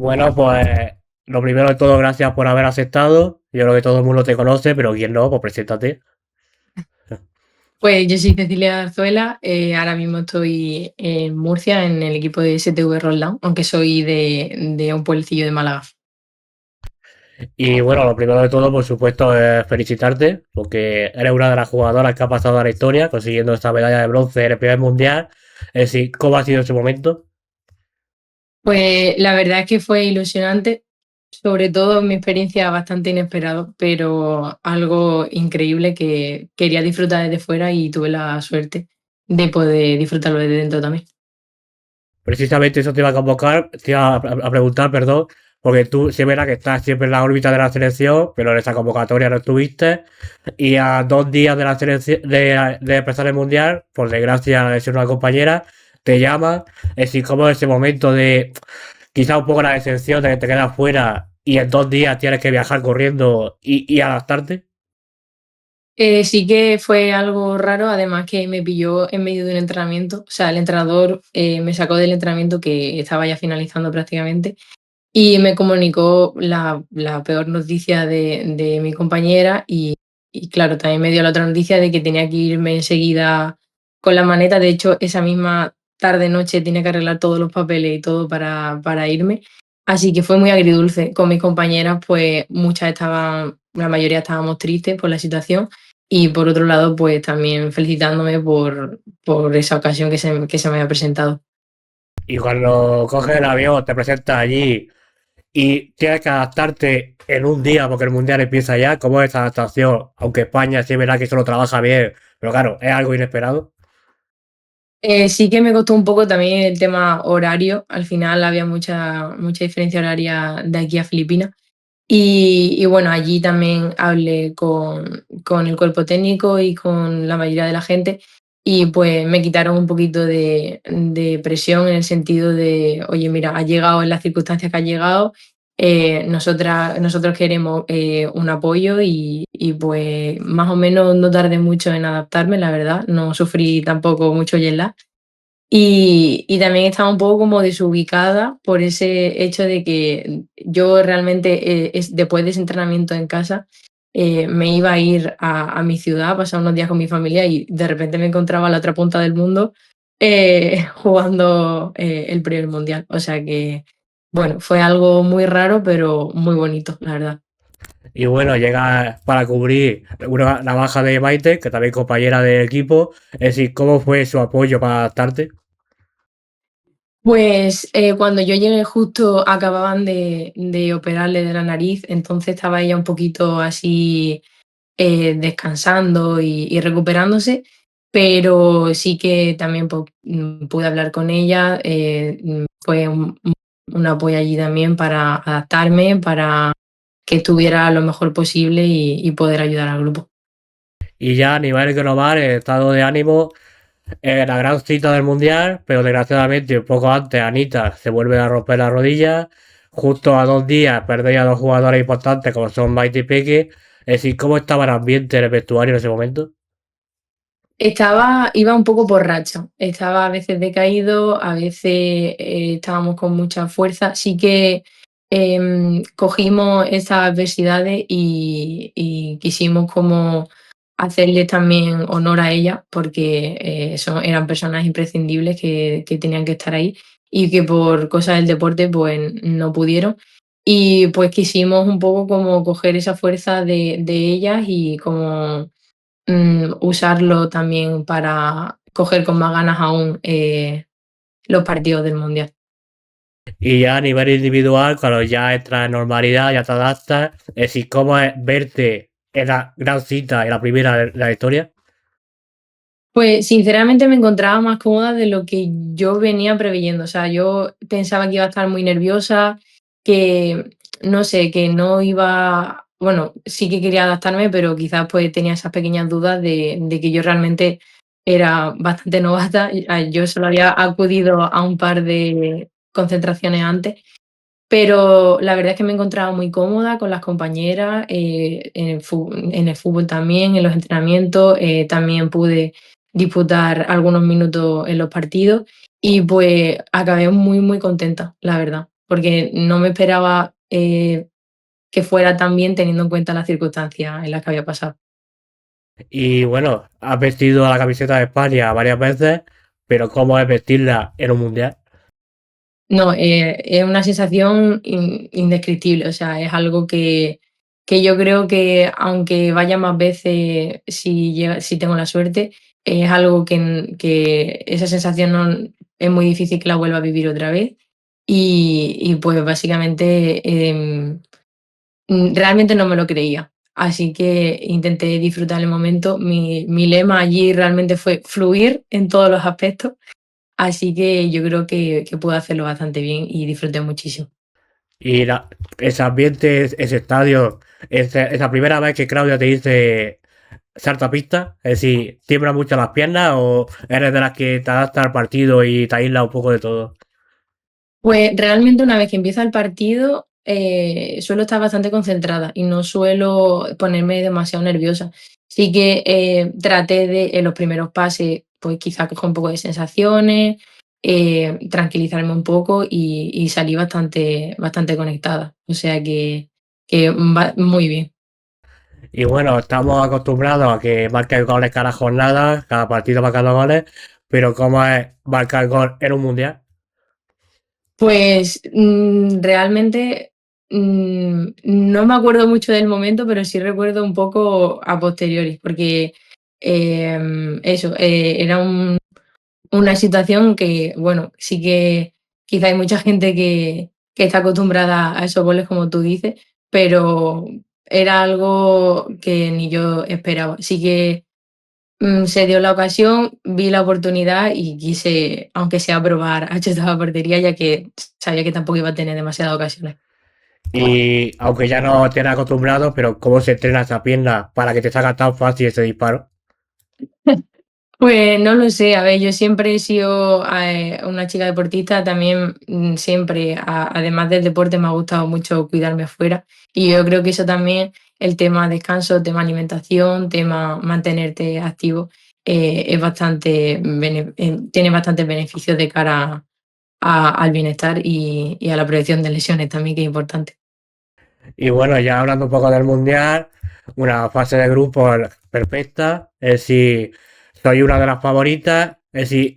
Bueno, pues lo primero de todo, gracias por haber aceptado. Yo creo que todo el mundo te conoce, pero quien no, pues preséntate. Pues yo soy Cecilia Arzuela, ahora mismo estoy en Murcia en el equipo de STV Roldán, aunque soy de un pueblecillo de Málaga. Y bueno, lo primero de todo, por supuesto, es felicitarte, porque eres una de las jugadoras que ha pasado a la historia, consiguiendo esta medalla de bronce en el primer mundial. Es decir, ¿cómo ha sido ese momento? Pues la verdad es que fue ilusionante, sobre todo mi experiencia bastante inesperado, pero algo increíble que quería disfrutar desde fuera y tuve la suerte de poder disfrutarlo desde dentro también. Precisamente eso te iba a convocar, te iba a preguntar, perdón, porque tú sí verás que estás siempre en la órbita de la selección, pero en esa convocatoria no estuviste, y a 2 días de la selección, de empezar el mundial, por desgracia la lesión de una compañera, te llama, es decir, como ese momento de quizá un poco la decepción de que te quedas fuera y en 2 días tienes que viajar corriendo y adaptarte. Sí que fue algo raro, además que me pilló en medio de un entrenamiento, o sea, el entrenador me sacó del entrenamiento que estaba ya finalizando prácticamente y me comunicó la peor noticia de mi compañera y claro, también me dio la otra noticia de que tenía que irme enseguida con la maleta. De hecho, esa misma tarde, noche, tenía que arreglar todos los papeles y todo para irme. Así que fue muy agridulce. Con mis compañeras, pues muchas estaban, la mayoría estábamos tristes por la situación y por otro lado, pues también felicitándome por esa ocasión que se me había presentado. Y cuando coges el avión, te presentas allí y tienes que adaptarte en un día porque el mundial empieza ya. ¿Cómo es esta adaptación? Aunque España sí es verdad que solo trabaja bien, pero claro, es algo inesperado. Sí que me costó un poco también el tema horario. Al final había mucha diferencia horaria de aquí a Filipinas. Y bueno, allí también hablé con el cuerpo técnico y con la mayoría de la gente y pues me quitaron un poquito de presión en el sentido de, oye, mira, ha llegado en las circunstancias que ha llegado, nosotros queremos un apoyo y pues más o menos no tardé mucho en adaptarme, la verdad, no sufrí tampoco mucho jet lag. Y también estaba un poco como desubicada por ese hecho de que yo realmente, después de ese entrenamiento en casa, me iba a ir a mi ciudad a pasar unos días con mi familia y de repente me encontraba a la otra punta del mundo, jugando, el primer mundial. O sea que, bueno, fue algo muy raro, pero muy bonito, la verdad. Y bueno, llega para cubrir la baja de Maite, que también es compañera del equipo. Es decir, ¿cómo fue su apoyo para adaptarte? Pues, cuando yo llegué justo acababan de operarle de la nariz, entonces estaba ella un poquito así, descansando y recuperándose, pero sí que también pude hablar con ella, fue un apoyo allí también para adaptarme, para que estuviera lo mejor posible y poder ayudar al grupo. Y ya a nivel global, el estado de ánimo, la gran cita del mundial, pero desgraciadamente un poco antes Anita se vuelve a romper la rodilla. Justo a 2 días perdéis a dos jugadores importantes como son Maite y Peque. Es decir, ¿cómo estaba el ambiente en el vestuario en ese momento? Iba un poco por racha, estaba a veces decaído, a veces estábamos con mucha fuerza. Sí que cogimos esas adversidades y quisimos como hacerle también honor a ella, porque eran personas imprescindibles que tenían que estar ahí y que por cosas del deporte pues no pudieron. Y pues quisimos un poco como coger esa fuerza de ellas y como usarlo también para coger con más ganas aún, los partidos del mundial. Y ya a nivel individual, cuando ya entras en normalidad, ya te adaptas. Es decir, ¿cómo es verte en la gran cita, en la primera de la historia? Pues, sinceramente, me encontraba más cómoda de lo que yo venía preveyendo. O sea, yo pensaba que iba a estar muy nerviosa, que, no sé, que no iba bueno, sí que quería adaptarme, pero quizás, pues, tenía esas pequeñas dudas de que yo realmente era bastante novata. Yo solo había acudido a un par de concentraciones antes. Pero la verdad es que me encontraba muy cómoda con las compañeras, en el fútbol también, en los entrenamientos, también pude disputar algunos minutos en los partidos y pues acabé muy, muy contenta, la verdad. porque no me esperaba que fuera tan bien teniendo en cuenta las circunstancias en las que había pasado. Y bueno, has vestido a la camiseta de España varias veces, pero ¿cómo es vestirla en un mundial? No, es una sensación indescriptible, o sea, es algo que yo creo que aunque vaya más veces, si tengo la suerte, es algo que esa sensación es muy difícil que la vuelva a vivir otra vez. Y pues básicamente realmente no me lo creía. Así que intenté disfrutar el momento. Mi lema allí realmente fue fluir en todos los aspectos. Así que yo creo que pude hacerlo bastante bien y disfruté muchísimo. Y ese ambiente, ese estadio, esa primera vez que Claudia te dice salta pista, es decir, ¿tiembla mucho las piernas o eres de las que te adapta al partido y te aísla un poco de todo? Pues realmente una vez que empieza el partido, suelo estar bastante concentrada y no suelo ponerme demasiado nerviosa. Sí que traté de, en los primeros pases, pues quizá coger un poco de sensaciones, tranquilizarme un poco y salí bastante conectada. O sea que va muy bien. Y bueno, estamos acostumbrados a que marques goles cada jornada, cada partido marcando goles, pero ¿cómo es marcar gol en un mundial? Pues, realmente, no me acuerdo mucho del momento, pero sí recuerdo un poco a posteriori, porque, eso, era una situación que, bueno, sí que quizá hay mucha gente que está acostumbrada a esos goles, como tú dices, pero era algo que ni yo esperaba. Sí que se dio la ocasión, vi la oportunidad y quise, aunque sea probar a chutar a portería, ya que sabía que tampoco iba a tener demasiadas ocasiones. Y aunque ya no te eres acostumbrado, pero ¿cómo se entrena esa pierna para que te salga tan fácil ese disparo? Pues no lo sé, a ver, yo siempre he sido una chica deportista, también siempre, además del deporte, me ha gustado mucho cuidarme afuera y yo creo que eso también, el tema descanso, tema alimentación, tema mantenerte activo, es tiene bastantes beneficios de cara al bienestar y a la prevención de lesiones también, que es importante. Y bueno, ya hablando un poco del mundial, una fase de grupos perfecta, es decir, soy una de las favoritas, es decir,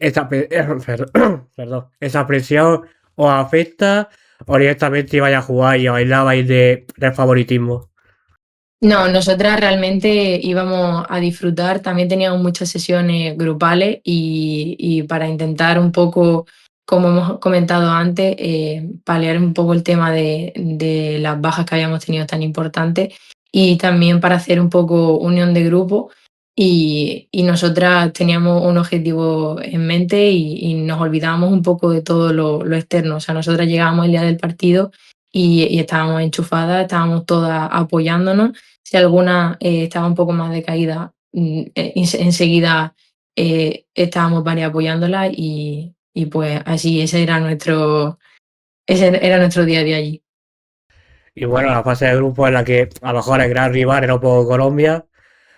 perdón, esa presión os afecta o directamente vais a jugar y bailabais de favoritismo. No, nosotras realmente íbamos a disfrutar, también teníamos muchas sesiones grupales y para intentar un poco, como hemos comentado antes, paliar un poco el tema de las bajas que habíamos tenido tan importantes y también para hacer un poco unión de grupo y nosotras teníamos un objetivo en mente y nos olvidábamos un poco de todo lo externo, o sea, nosotras llegábamos el día del partido y estábamos enchufadas, estábamos todas apoyándonos. Si alguna estaba un poco más decaída, enseguida estábamos varias apoyándola y pues así ese era nuestro día a día allí. Y bueno, la fase de grupo en la que a lo mejor el gran rival era un poco Colombia,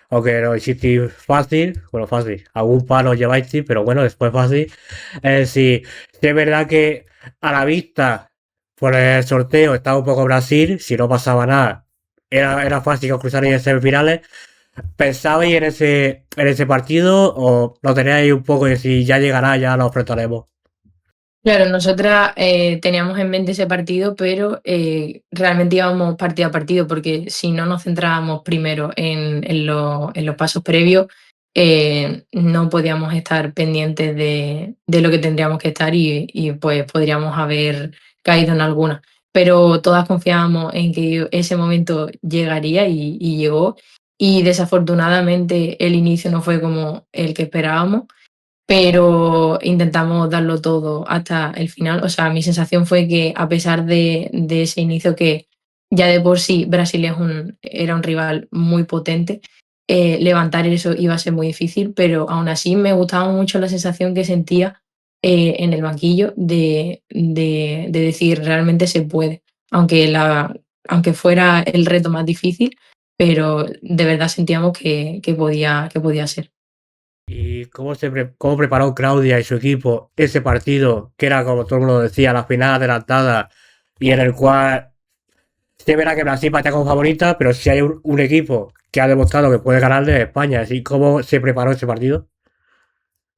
aunque lo hicisteis fácil, bueno, fácil, algún palo lleváis, sí, pero bueno, después fácil. Es decir, sí es verdad que a la vista, por el sorteo, estaba un poco Brasil, si no pasaba nada, era fácil que os cruzarais en semifinales. ¿Pensabais en ese partido o lo teníais un poco de si ya llegará, ya lo enfrentaremos? Claro, nosotras teníamos en mente ese partido, pero realmente íbamos partido a partido, porque si no nos centrábamos primero en los pasos previos, no podíamos estar pendientes de lo que tendríamos que estar y pues podríamos haber caído en alguna. Pero todas confiábamos en que ese momento llegaría y llegó. Y desafortunadamente el inicio no fue como el que esperábamos, pero intentamos darlo todo hasta el final. O sea, mi sensación fue que a pesar de ese inicio que ya de por sí Brasil era un rival muy potente, levantar eso iba a ser muy difícil, pero aún así me gustaba mucho la sensación que sentía en el banquillo de decir realmente se puede, aunque, aunque fuera el reto más difícil, pero de verdad sentíamos que podía ser. ¿Y cómo preparó Claudia y su equipo ese partido, que era, como todo el mundo decía, la final adelantada? y en el cual se verá que Brasil patea como favorita, pero si hay un equipo que ha demostrado que puede ganarle a España. Así como se preparó ese partido.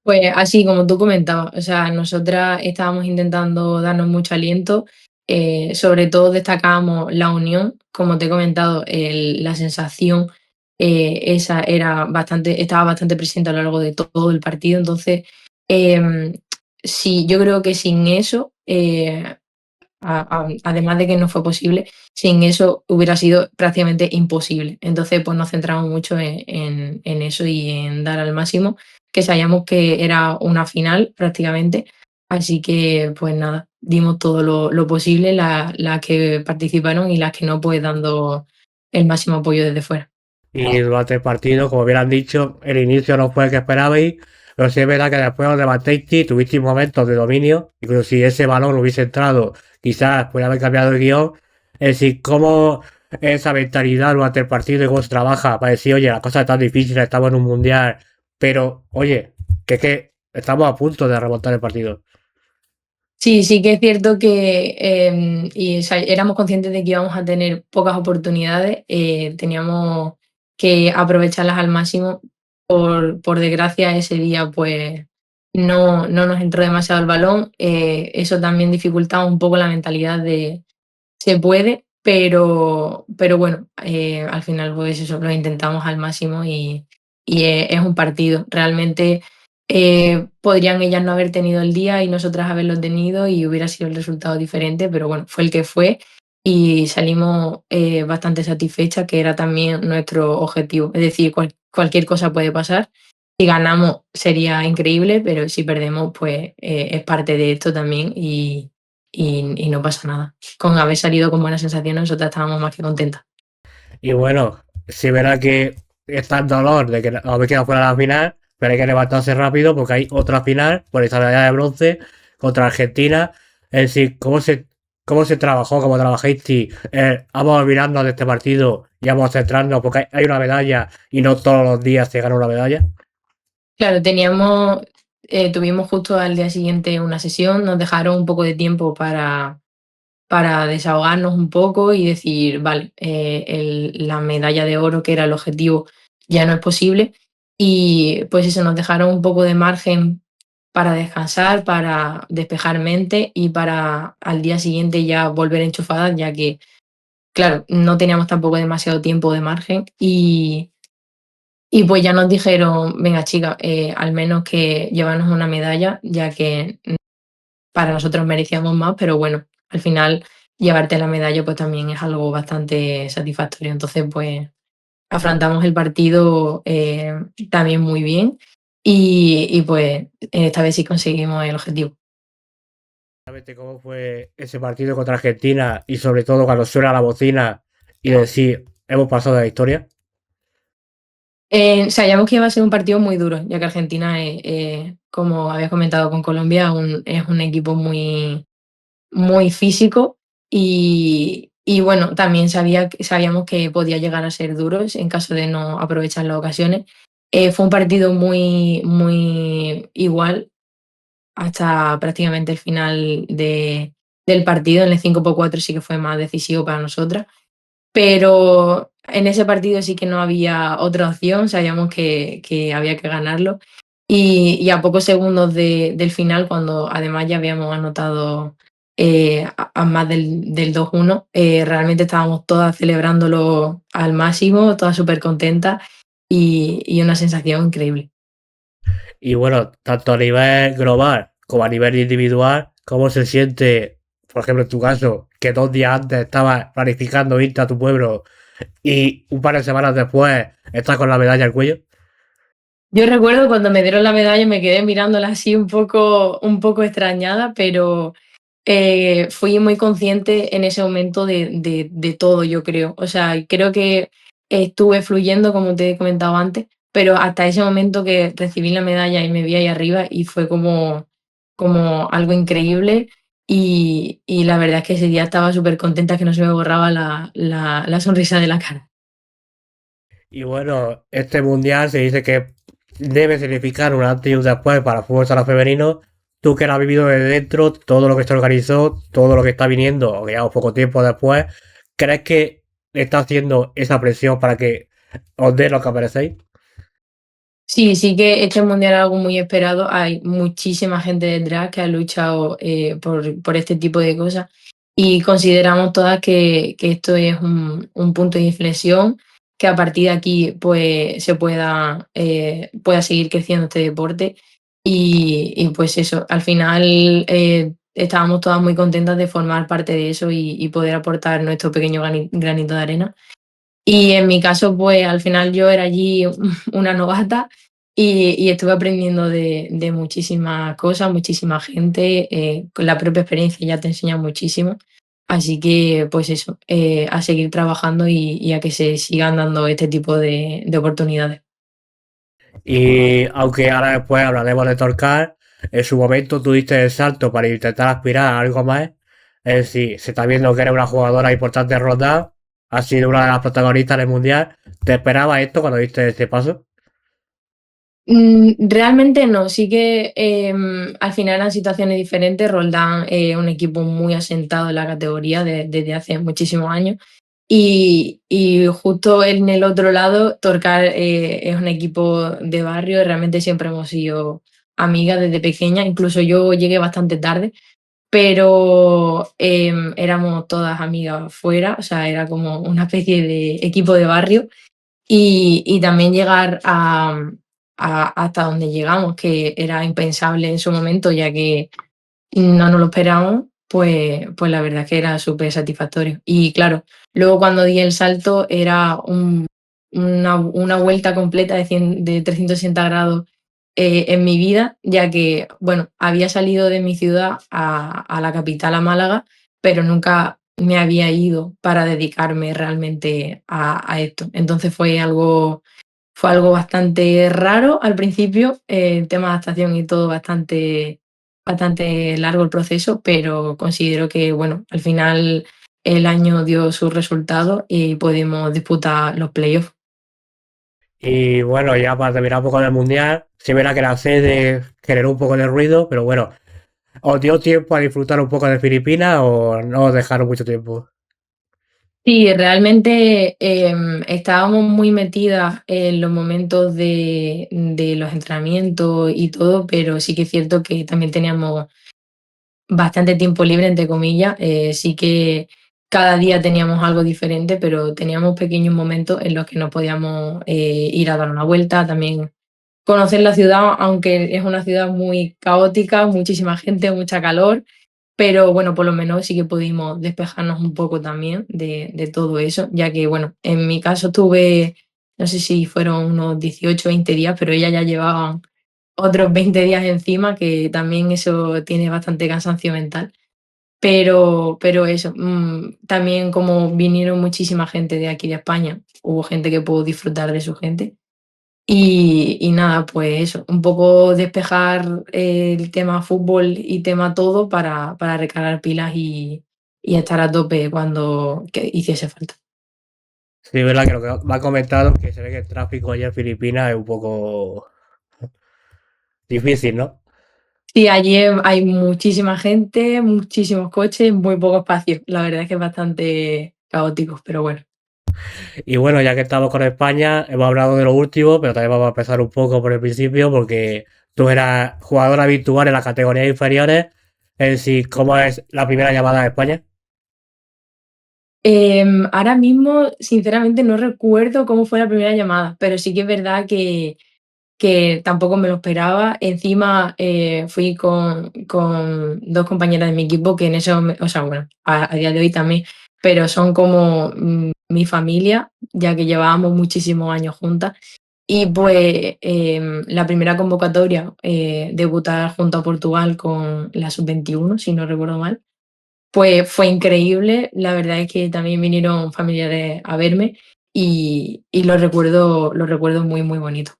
Pues así como tú comentabas, o sea, nosotras estábamos intentando darnos mucho aliento, sobre todo destacábamos la unión, como te he comentado, la sensación esa estaba bastante presente a lo largo de todo el partido, entonces em, sí, yo creo que sin eso, además de que no fue posible, sin eso hubiera sido prácticamente imposible. Entonces, pues nos centramos mucho en eso y en dar al máximo, que sabíamos que era una final prácticamente. Así que, pues nada, dimos todo lo posible, las que participaron y las que no, pues dando el máximo apoyo desde fuera. Y durante el partido, como bien han dicho, el inicio no fue el que esperabais, pero sí es verdad que después os levantasteis, tuvisteis momentos de dominio, incluso si ese balón hubiese entrado, quizás podría haber cambiado el guión. Es decir, cómo esa mentalidad durante el partido y cómo se trabaja para decir, oye, las cosas están difíciles, estamos en un mundial, pero oye, que estamos a punto de remontar el partido. Sí, sí que es cierto que o sea, éramos conscientes de que íbamos a tener pocas oportunidades, teníamos que aprovecharlas al máximo. Por desgracia, ese día pues no nos entró demasiado el balón. Eso también dificultaba un poco la mentalidad de se puede, pero bueno, al final pues eso, lo intentamos al máximo y es un partido. Realmente podrían ellas no haber tenido el día y nosotras haberlo tenido y hubiera sido el resultado diferente, pero bueno, fue el que fue y salimos bastante satisfechas, que era también nuestro objetivo. Es decir, cualquier cosa puede pasar. Si ganamos sería increíble, pero si perdemos, pues es parte de esto también y no pasa nada. Con haber salido con buenas sensaciones, nosotras estábamos más que contentas. Y bueno, si verá que está el dolor de que habéis quedado fuera de la final, pero hay que levantarse rápido porque hay otra final por esa medalla de bronce contra Argentina. Es decir, cómo se trabajó, cómo trabajáis. Vamos a olvidarnos de este partido y vamos a centrarnos porque hay una medalla y no todos los días se gana una medalla. Claro, tuvimos justo al día siguiente una sesión, nos dejaron un poco de tiempo para desahogarnos un poco y decir, vale, la medalla de oro, que era el objetivo, ya no es posible. Y pues eso, nos dejaron un poco de margen para descansar, para despejar mente y para al día siguiente ya volver enchufadas, ya que, claro, no teníamos tampoco demasiado tiempo de margen y pues ya nos dijeron, venga chicas, al menos que llevarnos una medalla, ya que para nosotros merecíamos más, pero bueno, al final llevarte la medalla pues también es algo bastante satisfactorio. Entonces pues afrontamos el partido también muy bien y pues esta vez sí conseguimos el objetivo. Exactamente cómo fue ese partido contra Argentina y sobre todo cuando suena la bocina y decir, hemos pasado de la historia. Sabíamos que iba a ser un partido muy duro, ya que Argentina, como había comentado con Colombia, es un equipo muy físico y bueno, también sabíamos que podía llegar a ser duros en caso de no aprovechar las ocasiones. Fue un partido muy igual hasta prácticamente el final del partido. En el 5-4 sí que fue más decisivo para nosotras, pero en ese partido sí que no había otra opción, sabíamos que había que ganarlo. Y a pocos segundos del final, cuando además ya habíamos anotado a más del 2-1, realmente estábamos todas celebrándolo al máximo, todas súper contentas y una sensación increíble. Y bueno, tanto a nivel global como a nivel individual, ¿cómo se siente, por ejemplo, en tu caso, que 2 días antes estabas planificando irte a tu pueblo y un par de semanas después estás con la medalla al cuello? Yo recuerdo cuando me dieron la medalla, me quedé mirándola así un poco extrañada, pero fui muy consciente en ese momento de todo, yo creo. O sea, creo que estuve fluyendo, como te he comentado antes, pero hasta ese momento que recibí la medalla y me vi ahí arriba y fue como algo increíble. Y la verdad es que ese día estaba súper contenta que no se me borraba la sonrisa de la cara. Y bueno, este mundial se dice que debe significar un antes y un después para el fútbol sala femenino. tú que lo has vivido desde dentro, todo lo que se organizó, todo lo que está viniendo, digamos, poco tiempo después, ¿crees que está haciendo esa presión para que os dé lo que merecéis? Sí, sí que este mundial es algo muy esperado. Hay muchísima gente detrás que ha luchado por este tipo de cosas y consideramos todas que esto es un punto de inflexión, que a partir de aquí pues se pueda seguir creciendo este deporte y pues eso, al final estábamos todas muy contentas de formar parte de eso y poder aportar nuestro pequeño granito de arena. Y en mi caso, pues al final yo era allí una novata y estuve aprendiendo de muchísimas cosas, muchísima gente, con la propia experiencia ya te enseña muchísimo. Así que, pues eso, a seguir trabajando y a que se sigan dando este tipo de oportunidades. Y aunque ahora después hablaremos de Torcar, en su momento tuviste el salto para intentar aspirar a algo más. Es decir, se está viendo que eres una jugadora importante en Rotterdam, has sido una de las protagonistas del Mundial. ¿Te esperabas esto cuando diste este paso? Realmente no, sí que al final eran situaciones diferentes. Roldán es un equipo muy asentado en la categoría desde hace muchísimos años. Y justo en el otro lado, Torcar es un equipo de barrio, realmente siempre hemos sido amigas desde pequeña, incluso yo llegué bastante tarde, pero éramos todas amigas fuera, o sea, era como una especie de equipo de barrio y también llegar hasta donde llegamos, que era impensable en su momento, ya que no nos lo esperábamos, pues la verdad es que era súper satisfactorio. Y claro, luego cuando di el salto era una vuelta completa de 360 grados en mi vida, ya que, bueno, había salido de mi ciudad a la capital, a Málaga, pero nunca me había ido para dedicarme realmente a esto. Entonces fue algo bastante raro al principio, el tema de adaptación y todo bastante largo el proceso, pero considero que, bueno, al final el año dio sus resultados y pudimos disputar los playoffs. Y bueno, ya para terminar un poco del Mundial, se verá que la sede generó un poco de ruido, pero bueno, ¿os dio tiempo a disfrutar un poco de Filipinas o no os dejaron mucho tiempo? Sí, realmente estábamos muy metidas en los momentos de los entrenamientos y todo, pero sí que es cierto que también teníamos bastante tiempo libre, entre comillas. Sí que cada día teníamos algo diferente, pero teníamos pequeños momentos en los que nos podíamos ir a dar una vuelta, también conocer la ciudad, aunque es una ciudad muy caótica, muchísima gente, mucha calor, pero bueno, por lo menos sí que pudimos despejarnos un poco también de todo eso, ya que bueno, en mi caso tuve, no sé si fueron unos 18 o 20 días, pero ella ya llevaba otros 20 días encima, que también eso tiene bastante cansancio mental. Pero eso, también como vinieron muchísima gente de aquí de España, hubo gente que pudo disfrutar de su gente. Y nada, pues eso, un poco despejar el tema fútbol y tema todo para recargar pilas y estar a tope cuando que hiciese falta. Sí, es verdad que lo que me ha comentado es que se ve que el tráfico allá en Filipinas es un poco difícil, ¿no? Sí, allí hay muchísima gente, muchísimos coches, muy poco espacio. La verdad es que es bastante caótico, pero bueno. Y bueno, ya que estamos con España, hemos hablado de lo último, pero también vamos a empezar un poco por el principio, porque tú eras jugador habitual en las categorías inferiores. Es decir, ¿cómo es la primera llamada de España? Ahora mismo, sinceramente, no recuerdo cómo fue la primera llamada, pero sí que es verdad que tampoco me lo esperaba. Encima, fui con 2 compañeras de mi equipo que en eso, o sea, bueno, a día de hoy también, pero son como, mi familia, ya que llevábamos muchísimos años juntas. Y pues, la primera convocatoria, debutar junto a Portugal con la sub-21, si no recuerdo mal, pues fue increíble. La verdad es que también vinieron familiares a verme y lo recuerdo muy, muy bonito.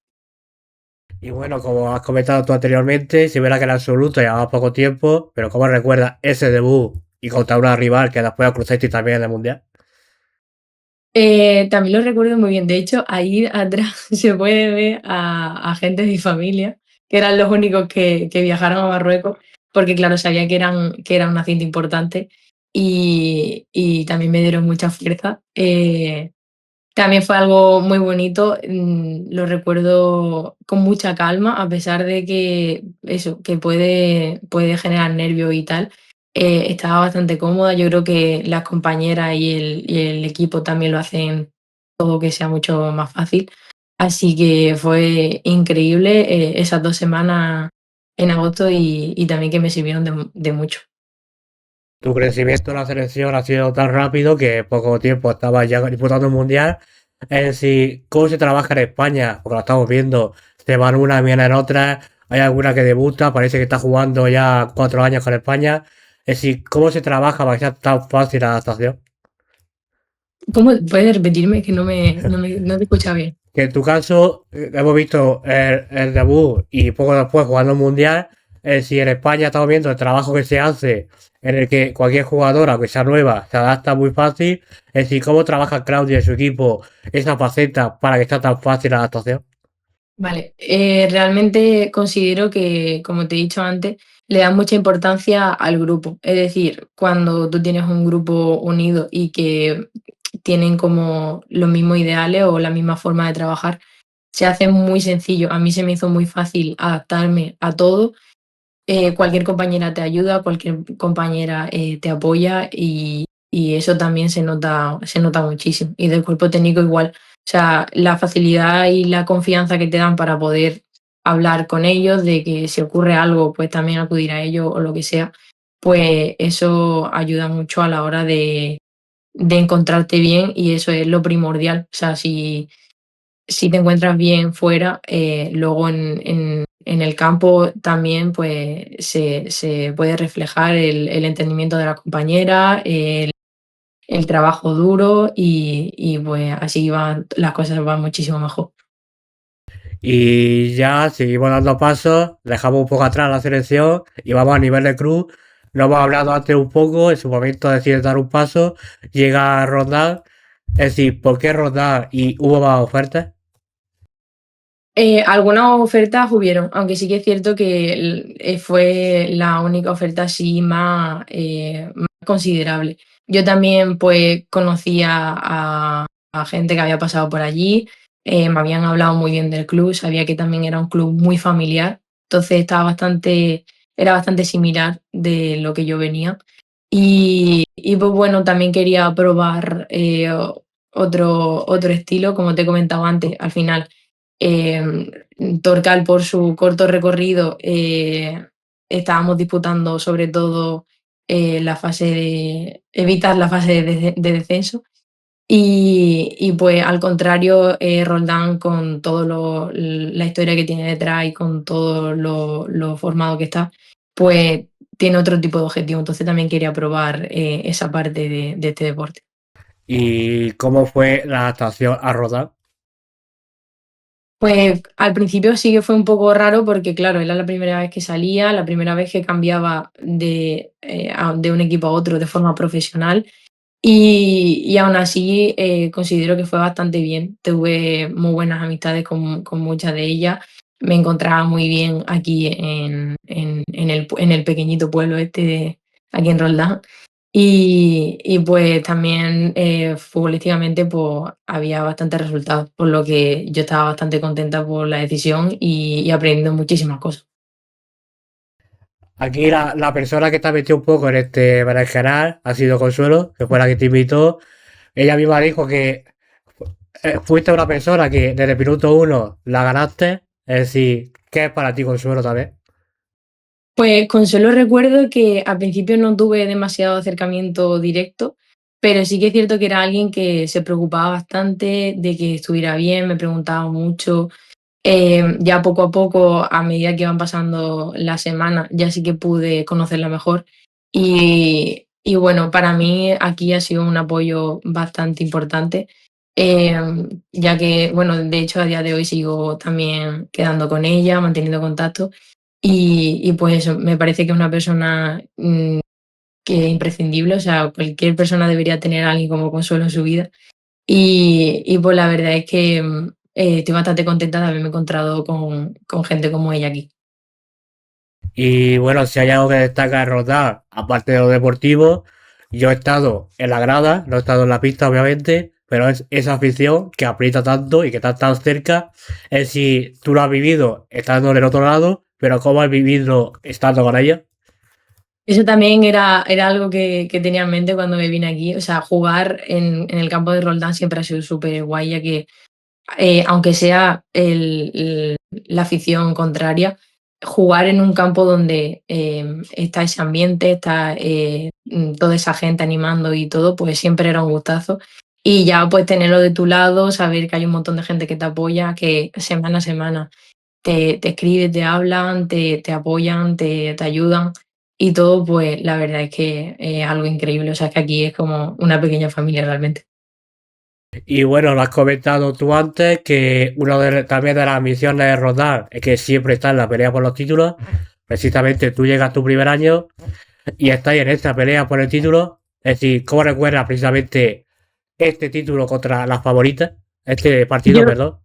Y bueno, como has comentado tú anteriormente, si verá que en absoluto llevaba poco tiempo, pero ¿cómo recuerdas ese debut y contra una rival que después os cruzasteis también en el Mundial? También lo recuerdo muy bien. De hecho, ahí atrás se puede ver a gente de mi familia, que eran los únicos que viajaron a Marruecos. porque claro, sabía que era una cinta importante y también me dieron mucha fuerza. También fue algo muy bonito, lo recuerdo con mucha calma, a pesar de que eso, que puede generar nervios y tal, estaba bastante cómoda. Yo creo que las compañeras y el equipo también lo hacen todo que sea mucho más fácil. Así que fue increíble, esas 2 semanas en agosto y también que me sirvieron de mucho. Tu crecimiento en la selección ha sido tan rápido que en poco tiempo estabas ya disputando un mundial. En sí, ¿cómo se trabaja en España? Porque lo estamos viendo, se van una, vienen otras, hay alguna que debuta, parece que está jugando ya 4 años con España. Es decir, ¿cómo se trabaja para que sea tan fácil la adaptación? ¿Cómo puedes repetirme? Que no te escuchaba bien. Que en tu caso hemos visto el debut y poco después jugando un mundial. Si en España estamos viendo el trabajo que se hace, en el que cualquier jugadora, aunque sea nueva, se adapta muy fácil. Es decir, cómo trabaja Claudia y su equipo esa faceta para que sea tan fácil la adaptación. Vale, realmente considero que, como te he dicho antes, le dan mucha importancia al grupo. Es decir, cuando tú tienes un grupo unido y que tienen como los mismos ideales o la misma forma de trabajar, se hace muy sencillo. A mí se me hizo muy fácil adaptarme a todo. Cualquier compañera te ayuda, cualquier compañera te apoya y eso también se nota muchísimo. Y del cuerpo técnico igual. O sea, la facilidad y la confianza que te dan para poder hablar con ellos, de que si ocurre algo, pues también acudir a ellos o lo que sea, pues eso ayuda mucho a la hora de encontrarte bien y eso es lo primordial. O sea, si te encuentras bien fuera, luego en el campo también pues se puede reflejar el entendimiento de la compañera, el trabajo duro y pues así van, las cosas van muchísimo mejor. Y ya seguimos dando pasos, dejamos un poco atrás la selección y vamos a nivel de club. Lo hemos hablado antes un poco, en su momento decides dar un paso, llega a Rondar. Es decir, ¿por qué Rondar y hubo más ofertas? Algunas ofertas hubieron, aunque sí que es cierto que fue la única oferta así más considerable. Yo también pues conocía a gente que había pasado por allí, me habían hablado muy bien del club, sabía que también era un club muy familiar, entonces era bastante similar de lo que yo venía. Y pues bueno, también quería probar otro estilo, como te he comentado antes, al final. Eh, Torcal, por su corto recorrido, estábamos disputando sobre todo evitar la fase de descenso. Y pues al contrario, Roldán con la historia que tiene detrás y con todo lo formado que está, pues tiene otro tipo de objetivo. Entonces también quería probar esa parte de este deporte. ¿Y cómo fue la adaptación a Rondar? Pues al principio sí que fue un poco raro porque, claro, era la primera vez que salía, la primera vez que cambiaba de un equipo a otro de forma profesional y aún así considero que fue bastante bien. Tuve muy buenas amistades con muchas de ellas. Me encontraba muy bien aquí en el pequeñito pueblo aquí en Roldán. Y pues también futbolísticamente pues había bastantes resultados, por lo que yo estaba bastante contenta por la decisión y aprendiendo muchísimas cosas. Aquí la persona que te ha metido un poco en este berenjenal ha sido Consuelo, que fue la que te invitó. Ella misma dijo que fuiste una persona que desde el minuto uno la ganaste. Es decir, ¿qué es para ti Consuelo también? Pues Consuelo recuerdo que al principio no tuve demasiado acercamiento directo, pero sí que es cierto que era alguien que se preocupaba bastante de que estuviera bien, me preguntaba mucho. Ya poco a poco, a medida que iban pasando las semanas, ya sí que pude conocerla mejor. Y bueno, para mí aquí ha sido un apoyo bastante importante, ya que, bueno, de hecho a día de hoy sigo también quedando con ella, manteniendo contacto. Y pues eso, me parece que es una persona que es imprescindible, o sea, cualquier persona debería tener a alguien como Consuelo en su vida. Y pues la verdad es que estoy bastante contenta de haberme encontrado con gente como ella aquí. Y bueno, si hay algo que destaca en Roldán, aparte de lo deportivo, yo he estado en la grada, no he estado en la pista, obviamente, pero es esa afición que aprieta tanto y que está tan cerca. Es si tú lo has vivido estando del otro lado, pero cómo has vivido estando con ella. Eso también era algo que tenía en mente cuando me vine aquí. O sea, jugar en el campo de Roldán siempre ha sido súper guay, ya que aunque sea la afición contraria, jugar en un campo donde está ese ambiente, está toda esa gente animando y todo, pues siempre era un gustazo. Y ya pues tenerlo de tu lado, saber que hay un montón de gente que te apoya, que semana a semana te escriben, te hablan, te apoyan, te ayudan y todo, pues la verdad es que es algo increíble. O sea, es que aquí es como una pequeña familia realmente. Y bueno, lo has comentado tú antes, que una también de las misiones de Roldán es que siempre está en la pelea por los títulos. Precisamente tú llegas tu primer año y estás en esta pelea por el título. Es decir, ¿cómo recuerdas precisamente este título contra las favoritas? Este partido, Yo perdón.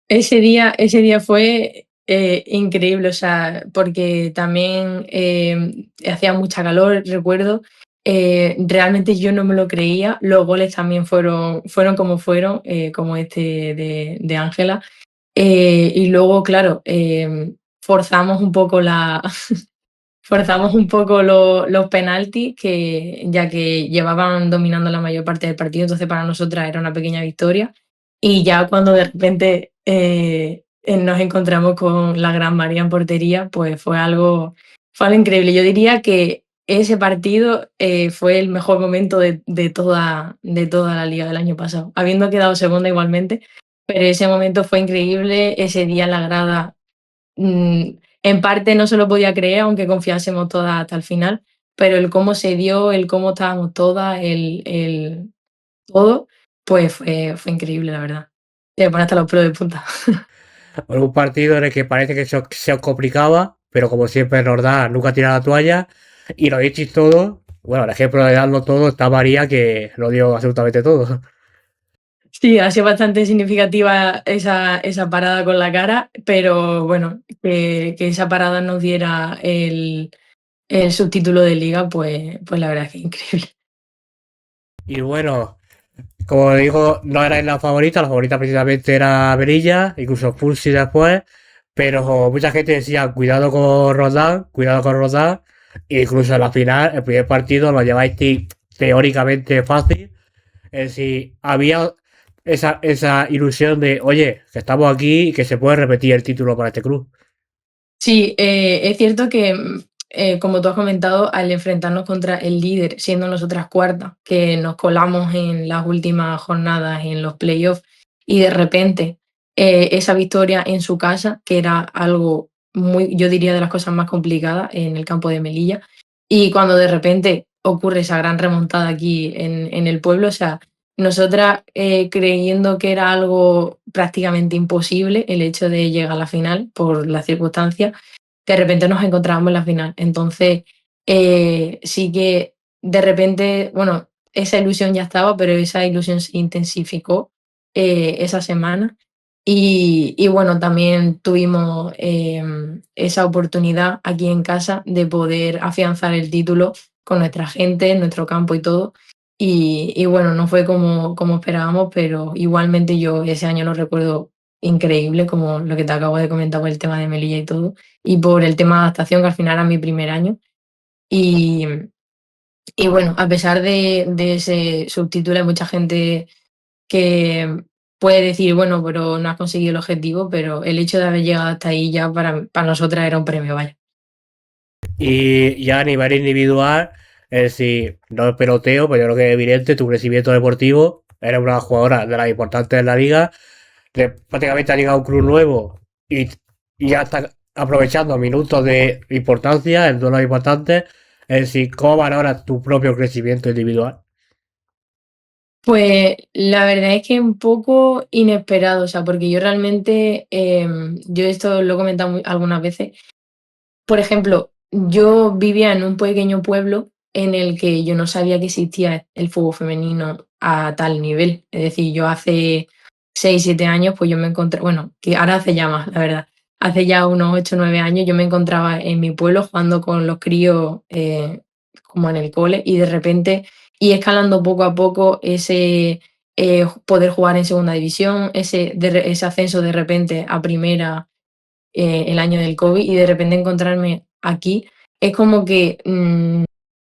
ese día fue increíble, o sea, porque también hacía mucha calor, recuerdo. Realmente yo no me lo creía. Los goles también fueron como fueron, como este de Ángela. Y luego, claro, forzamos un poco forzamos un poco los penaltis, que, ya que llevaban dominando la mayor parte del partido, entonces para nosotras era una pequeña victoria. Y ya cuando de repente nos encontramos con la Gran María en portería, pues fue algo increíble. Yo diría que ese partido fue el mejor momento de toda la liga del año pasado, habiendo quedado segunda igualmente, pero ese momento fue increíble. Ese día en la grada, en parte no se lo podía creer, aunque confiásemos todas hasta el final, pero el cómo se dio, el cómo estábamos todas, el todo, pues fue increíble, la verdad. Te pone hasta los pelos de punta. Un partido en el que parece que se os complicaba, pero como siempre nos da, nunca tira la toalla. Y lo dicho todo, bueno, el ejemplo de darlo todo está María, que lo dio absolutamente todo. Sí, ha sido bastante significativa esa parada con la cara, pero bueno, que esa parada nos diera el subtítulo de liga, pues la verdad es que es increíble. Y bueno, como digo, no era la favorita precisamente era Berilla, incluso Pulsi después, pero mucha gente decía, cuidado con Roldán, e incluso en la final, el primer partido lo lleváis teóricamente fácil, es decir, había esa ilusión de, oye, que estamos aquí y que se puede repetir el título para este club. Sí, es cierto que, como tú has comentado, al enfrentarnos contra el líder, siendo nosotras cuartas, que nos colamos en las últimas jornadas en los playoffs, y de repente esa victoria en su casa, que era algo muy, yo diría, de las cosas más complicadas en el campo de Melilla, y cuando de repente ocurre esa gran remontada aquí en el pueblo, o sea, nosotras creyendo que era algo prácticamente imposible el hecho de llegar a la final por las circunstancias, de repente nos encontrábamos en la final. Entonces, sí que de repente, bueno, esa ilusión ya estaba, pero esa ilusión se intensificó esa semana. Y bueno, también tuvimos esa oportunidad aquí en casa de poder afianzar el título con nuestra gente, nuestro campo y todo. Y bueno, no fue como esperábamos, pero igualmente yo ese año lo recuerdo increíble, como lo que te acabo de comentar por el tema de Melilla y todo, y por el tema de adaptación, que al final era mi primer año. Y, y bueno, a pesar de ese subtítulo, hay mucha gente que puede decir, bueno, pero no has conseguido el objetivo, pero el hecho de haber llegado hasta ahí ya para nosotras era un premio, vaya. Y ya a nivel individual, es decir, no es peloteo, pero yo creo que es evidente tu crecimiento deportivo. Eres una jugadora de las importantes de la liga, prácticamente ha llegado un club nuevo y ya está aprovechando minutos de importancia en duelos importantes. Es decir, ¿cómo valoras tu propio crecimiento individual? Pues la verdad es que un poco inesperado, o sea, porque yo realmente, yo esto lo he comentado algunas veces. Por ejemplo, yo vivía en un pequeño pueblo en el que yo no sabía que existía el fútbol femenino a tal nivel. Es decir, yo hace 6 7 años, pues yo me encontré, bueno, que ahora hace ya más, la verdad. hace ya unos 8 o 9 años, yo me encontraba en mi pueblo jugando con los críos, como en el cole, y de repente y escalando poco a poco ese, poder jugar en segunda división, ese ascenso de repente a primera, el año del COVID, y de repente encontrarme aquí, es como que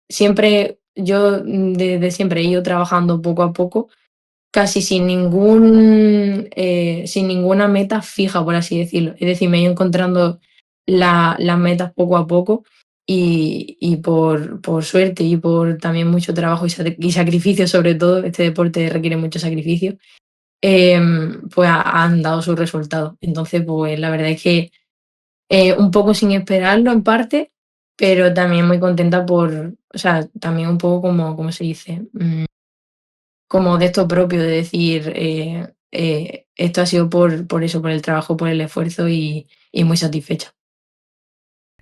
siempre yo desde siempre he ido trabajando poco a poco, casi sin ninguna meta fija, por así decirlo. Es decir, me he ido encontrando las metas poco a poco y por suerte y por también mucho trabajo y sacrificio, sobre todo, este deporte requiere mucho sacrificio, pues han dado sus resultados. Entonces, pues la verdad es que un poco sin esperarlo en parte, pero también muy contenta o sea, también un poco como, ¿cómo se dice? Como de esto propio, de decir, esto ha sido por eso, por el trabajo, por el esfuerzo y muy satisfecha.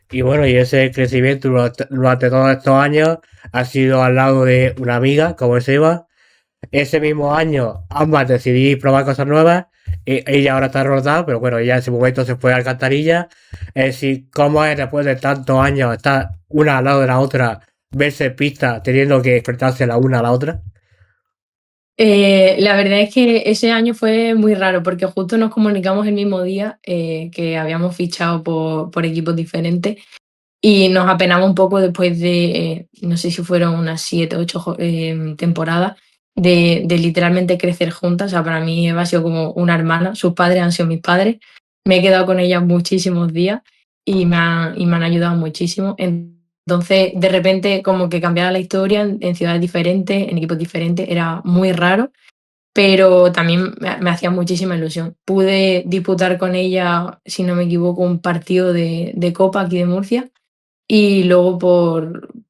Y bueno, y ese crecimiento durante todos estos años ha sido al lado de una amiga, como es Eva. Ese mismo año ambas decidí probar cosas nuevas. Ella ahora está rodada, pero bueno, ella en ese momento se fue a Alcantarilla. Es decir, cómo es después de tantos años estar una al lado de la otra, verse pistas teniendo que enfrentarse la una a la otra. La verdad es que ese año fue muy raro porque justo nos comunicamos el mismo día, que habíamos fichado por equipos diferentes. Y nos apenamos un poco después de, no sé si fueron unas 7 8 temporadas de literalmente crecer juntas. O sea, para mí Eva ha sido como una hermana, sus padres han sido mis padres. Me he quedado con ella muchísimos días y me han ayudado muchísimo. Entonces, de repente, como que cambiara la historia en ciudades diferentes, en equipos diferentes, era muy raro, pero también me hacía muchísima ilusión. Pude disputar con ella, si no me equivoco, un partido de Copa aquí de Murcia y luego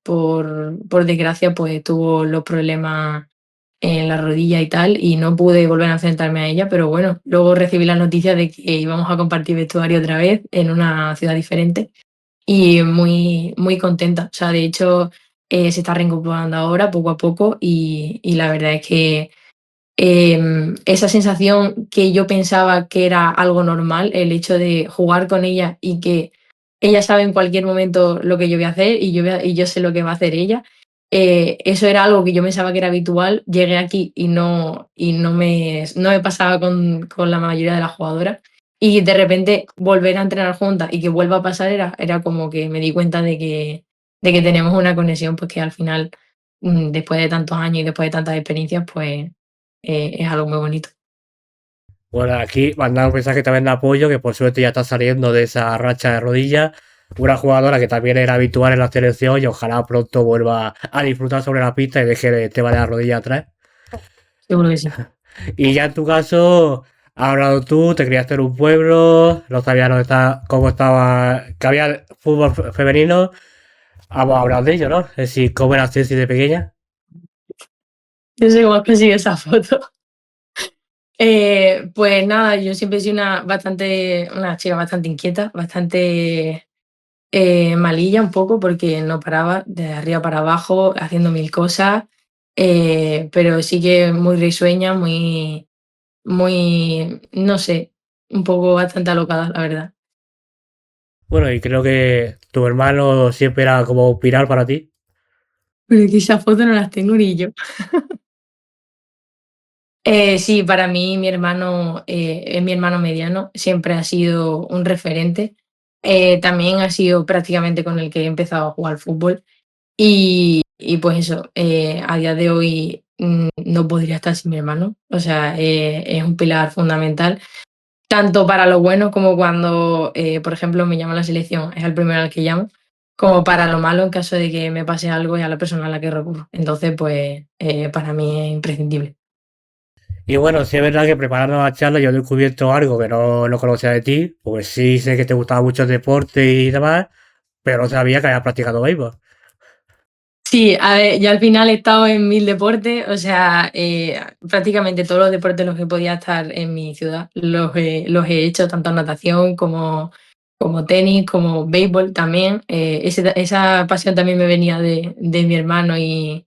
por desgracia, pues tuvo los problemas en la rodilla y tal, y no pude volver a enfrentarme a ella, pero bueno, luego recibí la noticia de que íbamos a compartir vestuario otra vez en una ciudad diferente y muy, muy contenta. O sea, de hecho, se está reincorporando ahora poco a poco y la verdad es que esa sensación que yo pensaba que era algo normal, el hecho de jugar con ella y que ella sabe en cualquier momento lo que yo voy a hacer y yo sé lo que va a hacer ella, eso era algo que yo pensaba que era habitual. Llegué aquí y no me pasaba con la mayoría de las jugadoras. Y de repente volver a entrenar juntas y que vuelva a pasar era como que me di cuenta de que tenemos una conexión, pues que al final, después de tantos años y después de tantas experiencias, pues es algo muy bonito. Bueno, aquí mandar un mensaje también de apoyo, que por suerte ya está saliendo de esa racha de rodillas. Una jugadora que también era habitual en la selección y ojalá pronto vuelva a disfrutar sobre la pista y deje el tema de la rodilla atrás. Seguro que sí. Y ya en tu caso, has hablado tú, te criaste en un pueblo, no sabías cómo estaba, que había fútbol femenino. Vamos a hablar de ello, ¿no? Es decir, cómo era Ceci de pequeña. Yo sé cómo has conseguido esa foto. Pues nada, yo siempre he sido una chica bastante inquieta, bastante malilla un poco, porque no paraba de arriba para abajo haciendo mil cosas, pero sí que muy risueña, muy, no sé, un poco bastante alocada, la verdad. Bueno, y creo que tu hermano siempre era como un pilar para ti. Pero es que esa foto no las tengo ni yo. Sí, para mí mi hermano, es mi hermano mediano, siempre ha sido un referente. También ha sido prácticamente con el que he empezado a jugar fútbol. Y pues eso, a día de hoy no podría estar sin mi hermano. O sea, es un pilar fundamental, tanto para lo bueno como cuando, por ejemplo, me llama a la selección, es el primero al que llamo, como para lo malo en caso de que me pase algo y a la persona a la que recurro. Entonces, pues para mí es imprescindible. Y bueno, sí es verdad que preparando la charla yo he descubierto algo que no conocía de ti, porque sí sé que te gustaba mucho el deporte y demás, pero no sabía que habías practicado béisbol. Sí, a ver, yo al final he estado en 1000 deportes, o sea, prácticamente todos los deportes en los que podía estar en mi ciudad los he hecho, tanto natación como tenis, como béisbol también. Esa pasión también me venía de mi hermano y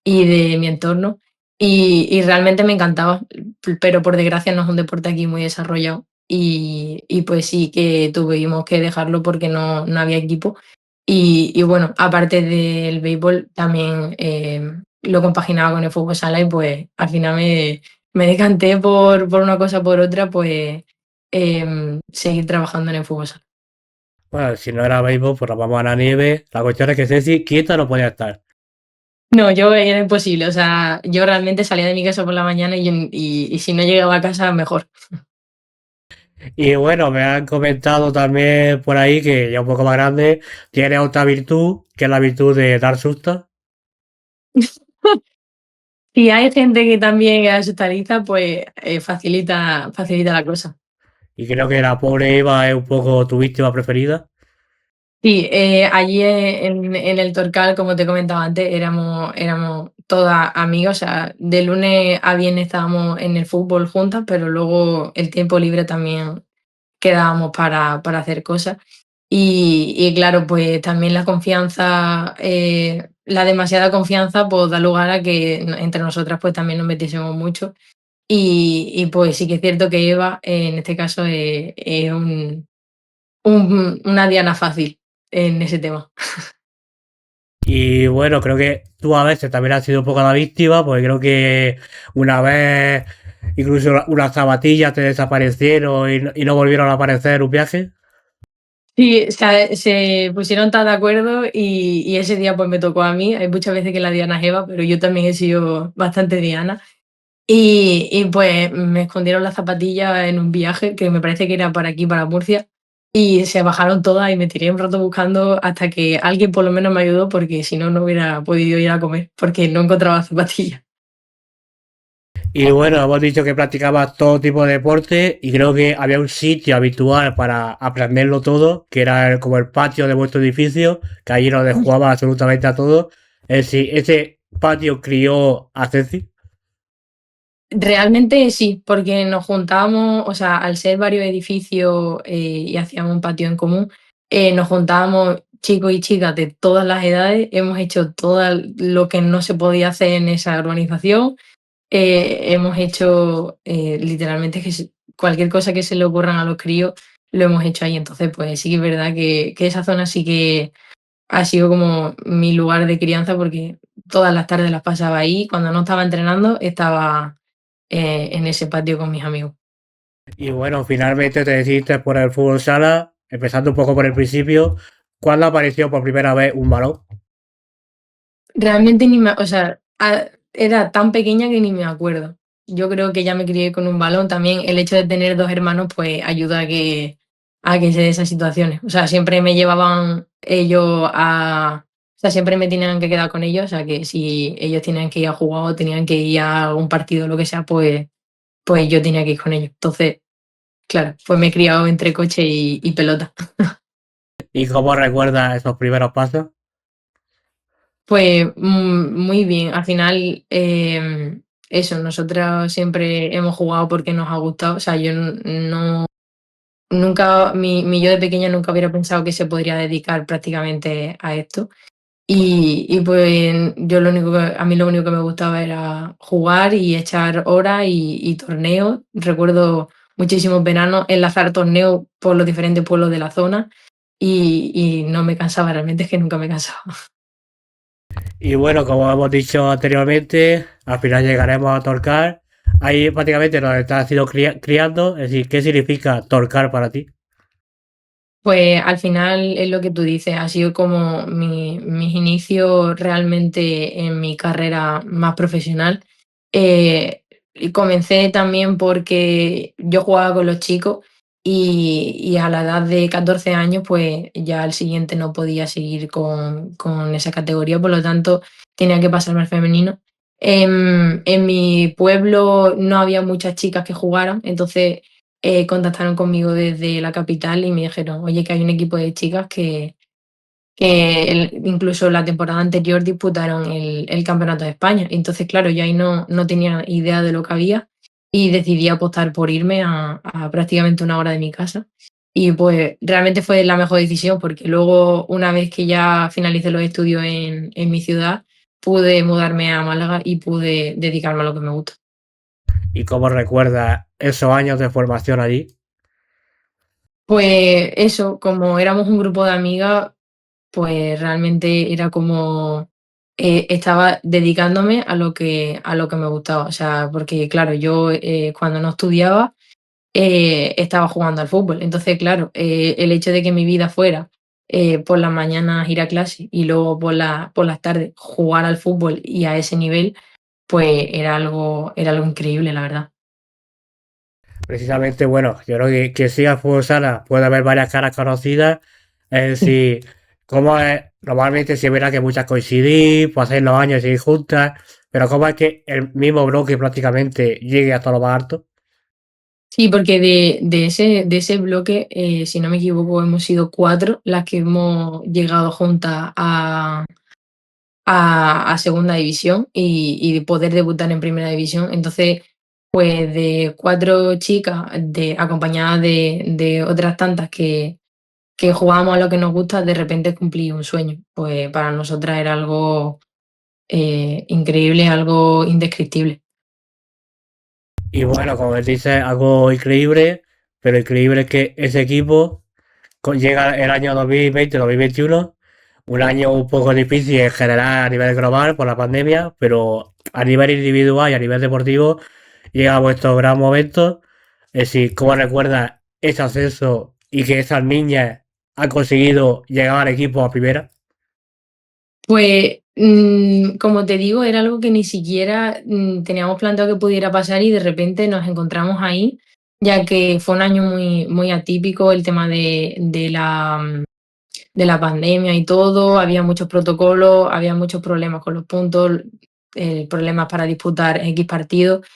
de mi entorno, y realmente me encantaba, pero por desgracia no es un deporte aquí muy desarrollado. y pues sí que tuvimos que dejarlo porque no había equipo. Y bueno, aparte del béisbol, también lo compaginaba con el fútbol sala y pues al final me decanté por una cosa por otra, pues seguir trabajando en el fútbol sala. Bueno, si no era béisbol, pues nos vamos a la nieve. La cuestión es que Ceci quieta no podía estar. No, yo era imposible, o sea, yo realmente salía de mi casa por la mañana y si no llegaba a casa, mejor. Y bueno, me han comentado también por ahí que ya un poco más grande tiene otra virtud, que es la virtud de dar susto. Si hay gente que también es asustadiza, pues facilita la cosa. Y creo que la pobre Eva es un poco tu víctima preferida. Sí, allí en el Torcal, como te comentaba antes, éramos todas amigas, o sea, de lunes a viernes estábamos en el fútbol juntas, pero luego el tiempo libre también quedábamos para hacer cosas. Y claro, pues también la confianza, la demasiada confianza, pues da lugar a que entre nosotras pues también nos metiésemos mucho. Y pues sí que es cierto que Eva, en este caso, es una diana fácil en ese tema. Y bueno, creo que tú a veces también has sido un poco la víctima, porque creo que una vez incluso unas zapatillas te desaparecieron y no volvieron a aparecer en un viaje. Sí, se pusieron tan de acuerdo y ese día pues me tocó a mí. Hay muchas veces que la diana es Eva, pero yo también he sido bastante diana. Y pues me escondieron las zapatillas en un viaje que me parece que era para aquí, para Murcia, y se bajaron todas y me tiré un rato buscando hasta que alguien por lo menos me ayudó porque si no, no hubiera podido ir a comer porque no encontraba zapatillas. Y bueno, hemos dicho que practicabas todo tipo de deporte y creo que había un sitio habitual para aprenderlo todo, que era como el patio de vuestro edificio, que allí nos jugaba absolutamente a todo. Es decir, ese patio crió a Ceci. Realmente sí, porque nos juntábamos, o sea, al ser varios edificios y hacíamos un patio en común, nos juntábamos chicos y chicas de todas las edades, hemos hecho todo lo que no se podía hacer en esa urbanización, hemos hecho literalmente cualquier cosa que se le ocurran a los críos, lo hemos hecho ahí. Entonces, pues sí que es verdad que esa zona sí que ha sido como mi lugar de crianza porque todas las tardes las pasaba ahí. Cuando no estaba entrenando, estaba en ese patio con mis amigos. Y bueno, finalmente te decidiste por el fútbol sala, empezando un poco por el principio. ¿Cuándo apareció por primera vez un balón? Realmente o sea, era tan pequeña que ni me acuerdo. Yo creo que ya me crié con un balón. También el hecho de tener dos hermanos, pues ayuda a que se dé esas situaciones. O sea, siempre me llevaban ellos o sea, siempre me tenían que quedar con ellos. O sea, que si ellos tenían que ir a jugar o tenían que ir a algún partido o lo que sea, pues yo tenía que ir con ellos. Entonces, claro, pues me he criado entre coche y pelota. ¿Y cómo recuerdas esos primeros pasos? Pues muy bien, al final eso, nosotros siempre hemos jugado porque nos ha gustado, o sea, yo no, nunca, mi yo de pequeña nunca hubiera pensado que se podría dedicar prácticamente a esto y pues yo a mí lo único que me gustaba era jugar y echar horas y torneos, recuerdo muchísimos veranos enlazar torneos por los diferentes pueblos de la zona y no me cansaba, realmente es que nunca me cansaba. Y bueno, como hemos dicho anteriormente, al final llegaremos a Torcar. Ahí prácticamente nos estás ido criando. Es decir, ¿qué significa Torcar para ti? Pues al final es lo que tú dices, ha sido como mis inicios realmente en mi carrera más profesional. Y comencé también porque yo jugaba con los chicos y a la edad de 14 años pues ya al siguiente no podía seguir con esa categoría, por lo tanto tenía que pasarme al femenino. En mi pueblo no había muchas chicas que jugaran, entonces contactaron conmigo desde la capital y me dijeron, oye, que hay un equipo de chicas que incluso la temporada anterior disputaron el Campeonato de España. Entonces, claro, yo ahí no tenía idea de lo que había y decidí apostar por irme a prácticamente una hora de mi casa. Y pues realmente fue la mejor decisión porque luego, una vez que ya finalicé los estudios en mi ciudad, pude mudarme a Málaga y pude dedicarme a lo que me gusta. ¿Y cómo recuerdas esos años de formación allí? Pues eso, como éramos un grupo de amigas, pues realmente era como, estaba dedicándome a lo que me gustaba. O sea, porque claro, yo, cuando no estudiaba, estaba jugando al fútbol. Entonces, claro, el hecho de que mi vida fuera, por las mañanas ir a clase y luego por las tardes jugar al fútbol y a ese nivel, pues era algo increíble, la verdad. Precisamente, bueno, yo creo que siga el fútbol sala puede haber varias caras conocidas. Es decir, cómo es, normalmente se verá que muchas coincidís, pasáis los años y seguís juntas, pero cómo es que el mismo bloque prácticamente llegue hasta lo más alto. Sí, porque de ese bloque, si no me equivoco, hemos sido 4 las que hemos llegado juntas a segunda división y poder debutar en primera división. Entonces, pues de 4 chicas acompañadas de otras tantas que jugábamos a lo que nos gusta, de repente cumplí un sueño. Pues para nosotras era algo, increíble, algo indescriptible. Y bueno, como dices, algo increíble, pero increíble es que ese equipo llega el año 2020-2021, un año un poco difícil en general a nivel global por la pandemia, pero a nivel individual y a nivel deportivo llega vuestro gran momento. Es decir, ¿cómo recuerdas ese ascenso y que esas niñas han conseguido llegar al equipo a primera? Pues, como te digo, era algo que ni siquiera, teníamos planteado que pudiera pasar y de repente nos encontramos ahí, ya que fue un año muy atípico el tema de la pandemia y todo, había muchos protocolos, había muchos problemas con los puntos, problemas para disputar X partidos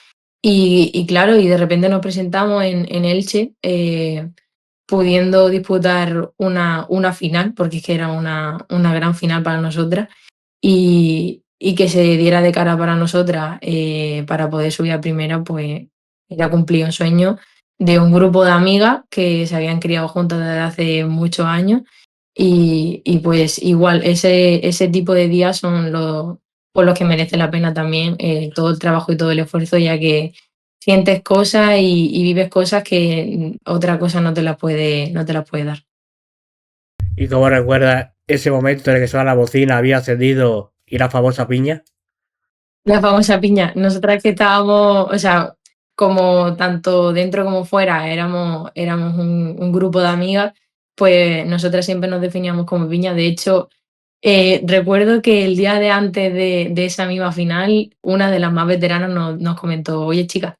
y claro, y de repente nos presentamos en Elche, pudiendo disputar una final, porque es que era una gran final para nosotras y que se diera de cara para nosotras, para poder subir a primera, pues era cumplir un sueño de un grupo de amigas que se habían criado juntas desde hace muchos años y pues igual ese tipo de días son los por los que merece la pena también, todo el trabajo y todo el esfuerzo, ya que sientes cosas y vives cosas que, otra cosa no te las puede dar. ¿Y cómo recuerdas ese momento en el que suena la bocina, había ascendido y la famosa piña? La famosa piña. Nosotras que estábamos, o sea, como tanto dentro como fuera, éramos un grupo de amigas, pues nosotras siempre nos definíamos como piña. De hecho, recuerdo que el día de antes de esa misma final, una de las más veteranas nos comentó, oye chicas,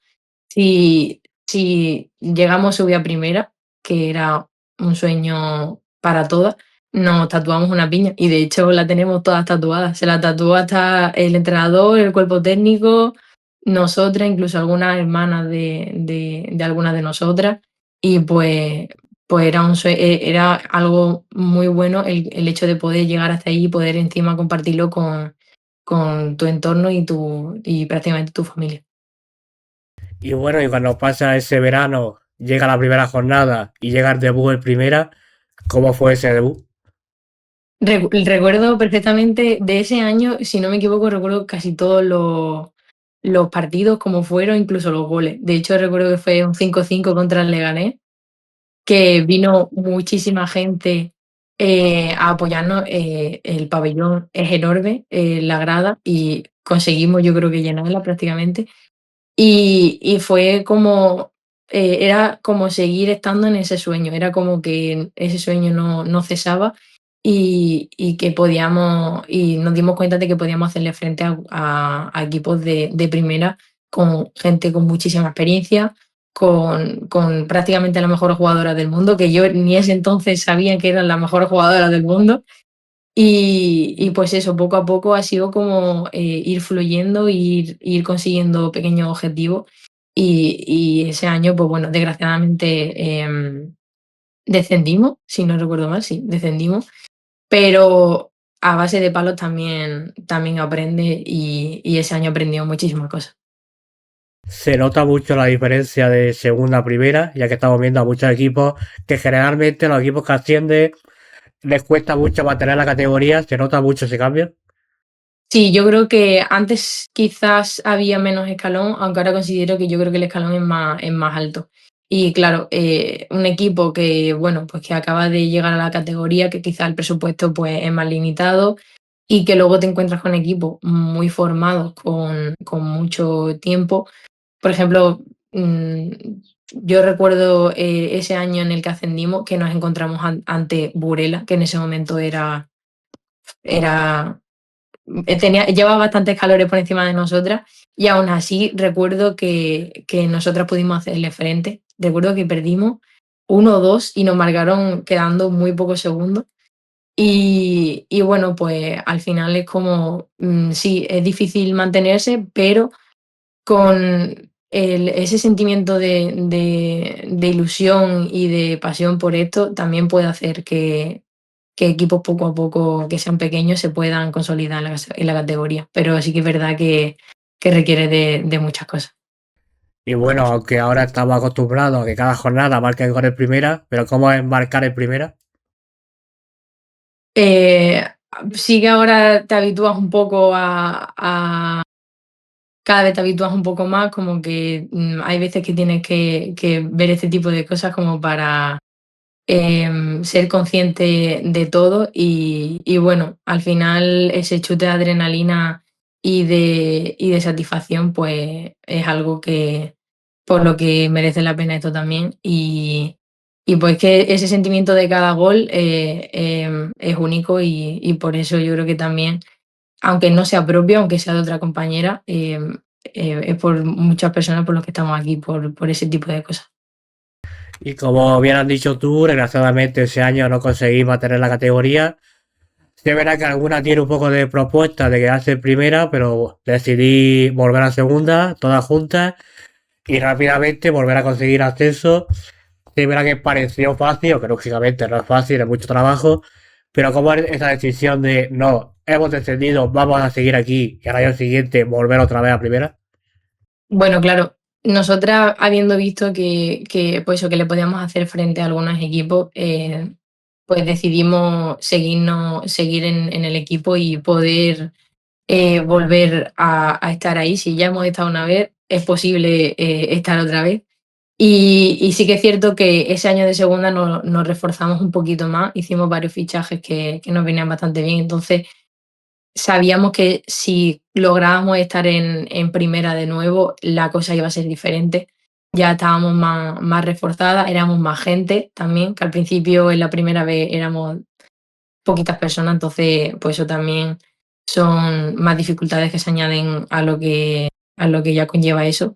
si llegamos a subir a primera, que era un sueño para todas, nos tatuamos una piña y de hecho la tenemos todas tatuadas. Se la tatuó hasta el entrenador, el cuerpo técnico, nosotras, incluso algunas hermanas de algunas de nosotras. Y pues era algo muy bueno el hecho de poder llegar hasta ahí y poder encima compartirlo con tu entorno y prácticamente tu familia. Y bueno, y cuando pasa ese verano, llega la primera jornada y llega el debut en primera, ¿cómo fue ese debut? Recuerdo perfectamente de ese año, si no me equivoco, recuerdo casi todos los partidos, como fueron, incluso los goles. De hecho, recuerdo que fue un 5-5 contra el Leganés, que vino muchísima gente, a apoyarnos. El pabellón es enorme, la grada, y conseguimos, yo creo que llenarla prácticamente. Y fue como, era como seguir estando en ese sueño, era como que ese sueño no cesaba y que podíamos, y nos dimos cuenta de que podíamos hacerle frente a equipos de primera con gente con muchísima experiencia, con prácticamente las mejores jugadoras del mundo, que yo ni ese entonces sabía que eran las mejores jugadoras del mundo. Y pues eso, poco a poco ha sido como, ir fluyendo, ir consiguiendo pequeños objetivos. Y ese año, pues bueno, desgraciadamente, descendimos, si no recuerdo mal, sí, descendimos, pero a base de palos también aprende y ese año aprendió muchísimas cosas. Se nota mucho la diferencia de segunda a primera, ya que estamos viendo a muchos equipos que generalmente los equipos que ascienden les cuesta mucho mantener la categoría, se nota mucho ese cambio. Sí, yo creo que antes quizás había menos escalón, aunque ahora considero que yo creo que el escalón es más alto. Y claro, un equipo que, bueno, pues que acaba de llegar a la categoría, que quizá el presupuesto pues es más limitado y que luego te encuentras con equipos muy formados con mucho tiempo. Por ejemplo, yo recuerdo ese año en el que ascendimos que nos encontramos ante Burela, que en ese momento era llevaba bastantes calores por encima de nosotras y aún así recuerdo que nosotras pudimos hacerle frente. Recuerdo que perdimos 1-2 y nos marcaron quedando muy pocos segundos. Y bueno, pues al final es como, sí, es difícil mantenerse, pero con ese sentimiento de ilusión y de pasión por esto también puede hacer que equipos poco a poco que sean pequeños se puedan consolidar en la categoría. Pero sí que es verdad que requiere de muchas cosas. Y bueno, aunque ahora estamos acostumbrados a que cada jornada marquen goles en primera, pero ¿cómo es marcar en primera? Eh, sí que ahora te habitúas un poco cada vez te habitúas un poco más, como que hay veces que tienes que ver este tipo de cosas como para ser consciente de todo y bueno, al final ese chute de adrenalina y de satisfacción pues es algo que por lo que merece la pena esto también y pues que ese sentimiento de cada gol es único y por eso yo creo que también, aunque no sea propio, aunque sea de otra compañera, es por muchas personas por los que estamos aquí, por ese tipo de cosas. Y como bien has dicho tú, desgraciadamente ese año no conseguí mantener la categoría. Sí, es verdad que alguna tiene un poco de propuesta de quedarse en primera, pero decidí volver a segunda, todas juntas, y rápidamente volver a conseguir ascenso. Sí, es verdad que pareció fácil, aunque lógicamente no es fácil, es mucho trabajo, pero como esa decisión de no, hemos descendido, vamos a seguir aquí y al año siguiente volver otra vez a primera. Bueno, claro, nosotras habiendo visto pues eso, que le podíamos hacer frente a algunos equipos, pues decidimos seguir en el equipo y poder volver a estar ahí. Si ya hemos estado una vez, es posible estar otra vez. Y sí que es cierto que ese año de segunda nos reforzamos un poquito más, hicimos varios fichajes que nos venían bastante bien, entonces sabíamos que si lográbamos estar en primera de nuevo, la cosa iba a ser diferente. Ya estábamos más reforzadas, éramos más gente también, que al principio en la primera vez éramos poquitas personas, entonces pues eso también son más dificultades que se añaden a lo que ya conlleva eso.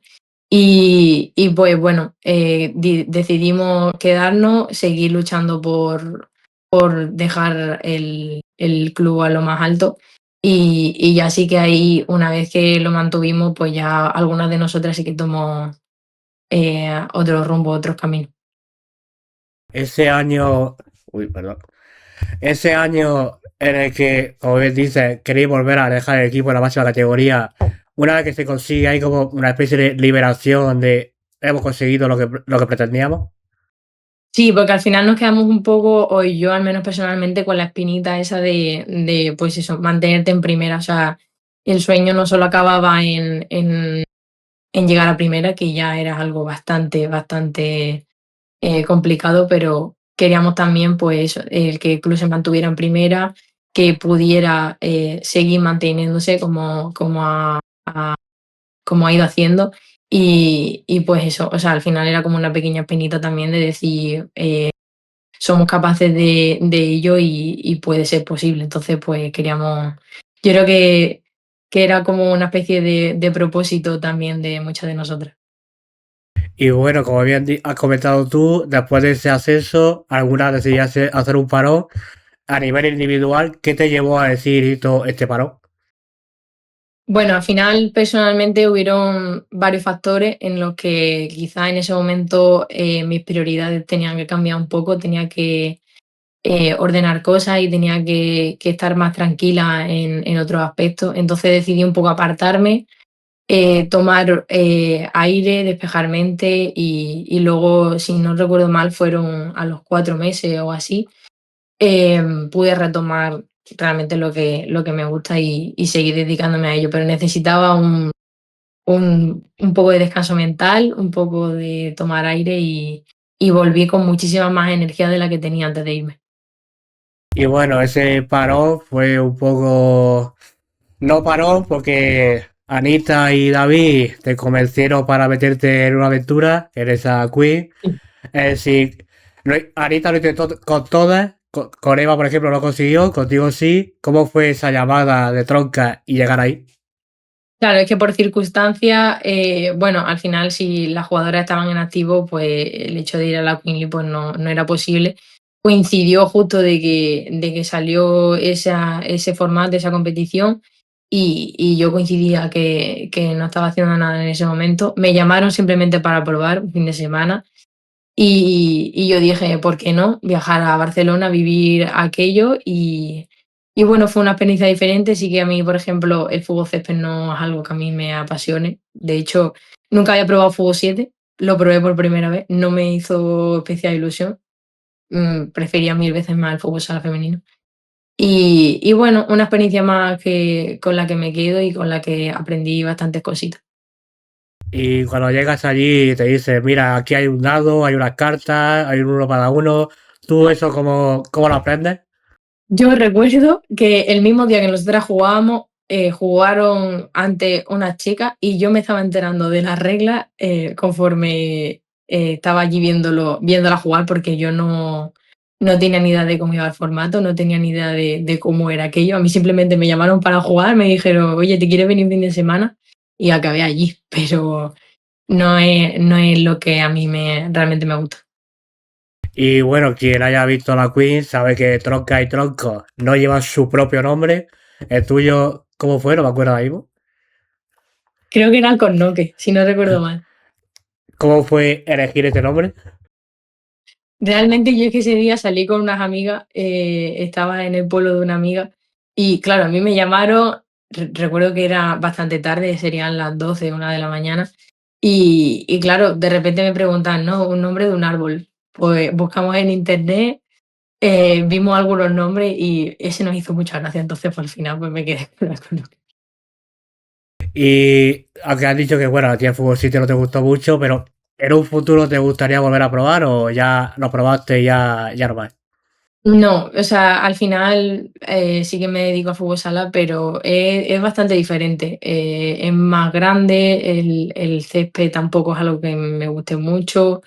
Y pues bueno, decidimos quedarnos, seguir luchando por dejar el club a lo más alto. Y ya sí que ahí, una vez que lo mantuvimos, pues ya algunas de nosotras sí que tomó otro rumbo, otros caminos. Ese año, uy, perdón, ese año en el que, como bien dices, queréis volver a dejar el equipo en la máxima categoría, una vez que se consigue, hay como una especie de liberación de hemos conseguido lo que pretendíamos. Sí, porque al final nos quedamos un poco, o yo al menos personalmente, con la espinita esa de pues eso, mantenerte en primera. O sea, el sueño no solo acababa en llegar a primera, que ya era algo bastante complicado, pero queríamos también pues eso, el que el club se mantuviera en primera, que pudiera seguir manteniéndose como ha ido haciendo. Y pues eso, o sea, al final era como una pequeña espinita también de decir, somos capaces de ello y puede ser posible. Entonces, pues queríamos, yo creo que era como una especie de propósito también de muchas de nosotras. Y bueno, como bien has comentado tú, después de ese ascenso, algunas decidí hacer un parón a nivel individual. ¿Qué te llevó a decir todo este parón? Bueno, al final personalmente hubieron varios factores en los que quizá en ese momento mis prioridades tenían que cambiar un poco, tenía que ordenar cosas y tenía que estar más tranquila en otros aspectos. Entonces decidí un poco apartarme, tomar aire, despejar mente y luego, si no recuerdo mal, fueron a los 4 meses o así, pude retomar realmente lo que me gusta y seguir dedicándome a ello, pero necesitaba un poco de descanso mental, un poco de tomar aire y volví con muchísima más energía de la que tenía antes de irme. Y bueno, ese parón fue un poco... No parón porque Anita y David te convencieron para meterte en una aventura, en esa Queen. Es decir, Anita lo intentó con todas, con Eva, por ejemplo, no consiguió, contigo sí. ¿Cómo fue esa llamada de tronca y llegar ahí? Claro, es que por circunstancias, bueno, al final si las jugadoras estaban en activo, pues el hecho de ir a la Queenly pues no era posible. Coincidió justo de que salió ese formato, esa competición, y yo coincidía que no estaba haciendo nada en ese momento. Me llamaron simplemente para probar un fin de semana y yo dije, ¿por qué no? Viajar a Barcelona, vivir aquello y bueno, fue una experiencia diferente. Sí que a mí, por ejemplo, el fútbol césped no es algo que a mí me apasione. De hecho, nunca había probado fútbol 7, lo probé por primera vez, no me hizo especial ilusión. Prefería mil veces más el fútbol sala femenino. Y bueno, una experiencia más con la que me quedo y con la que aprendí bastantes cositas. Y cuando llegas allí te dice, mira, aquí hay un dado, hay unas cartas, hay un uno para uno. ¿Tú eso cómo lo aprendes? Yo recuerdo que el mismo día que nosotras jugábamos, jugaron ante unas chicas y yo me estaba enterando de las reglas conforme estaba allí viéndola jugar porque yo no tenía ni idea de cómo iba el formato, no tenía ni idea de cómo era aquello. A mí simplemente me llamaron para jugar, me dijeron, oye, ¿te quieres venir un fin de semana? Y acabé allí, pero no es lo que a mí realmente me gusta. Y bueno, quien haya visto la Queen sabe que Tronca y Tronco no llevan su propio nombre. El tuyo, ¿cómo fue? No me acuerdo ahí mismo. Creo que era con Noque, si no recuerdo mal. ¿Cómo fue elegir este nombre? Realmente yo es que ese día salí con unas amigas, estaba en el pueblo de una amiga y claro, a mí me llamaron, recuerdo que era bastante tarde, serían las 12 una de la mañana, y claro, de repente me preguntan, ¿no? Un nombre de un árbol. Pues buscamos en internet, vimos algunos nombres y ese nos hizo mucha gracia, entonces pues, al final pues me quedé con la. Y aunque has dicho que, bueno, a ti el fútbol sitio no te gustó mucho, pero ¿en un futuro te gustaría volver a probar o ya lo probaste y ya no más? No, o sea, al final sí que me dedico a fútbol sala, pero es bastante diferente. Es más grande, el césped tampoco es algo que me guste mucho.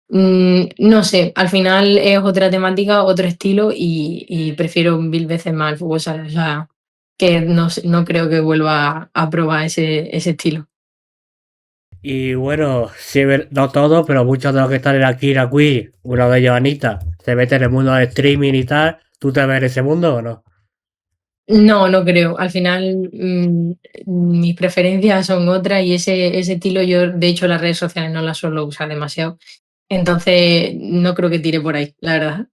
No sé, al final es otra temática, otro estilo y prefiero mil veces más el fútbol sala. O sea, que no creo que vuelva a probar ese estilo. Y bueno, sí, no todos, pero muchos de los que están en aquí, aquí, uno de ellos, Anita, se mete en el mundo del streaming y tal. ¿Tú te ves en ese mundo o no? No, no creo. Al final, mis preferencias son otras y ese estilo yo, de hecho, las redes sociales no las suelo usar demasiado. Entonces, no creo que tire por ahí, la verdad.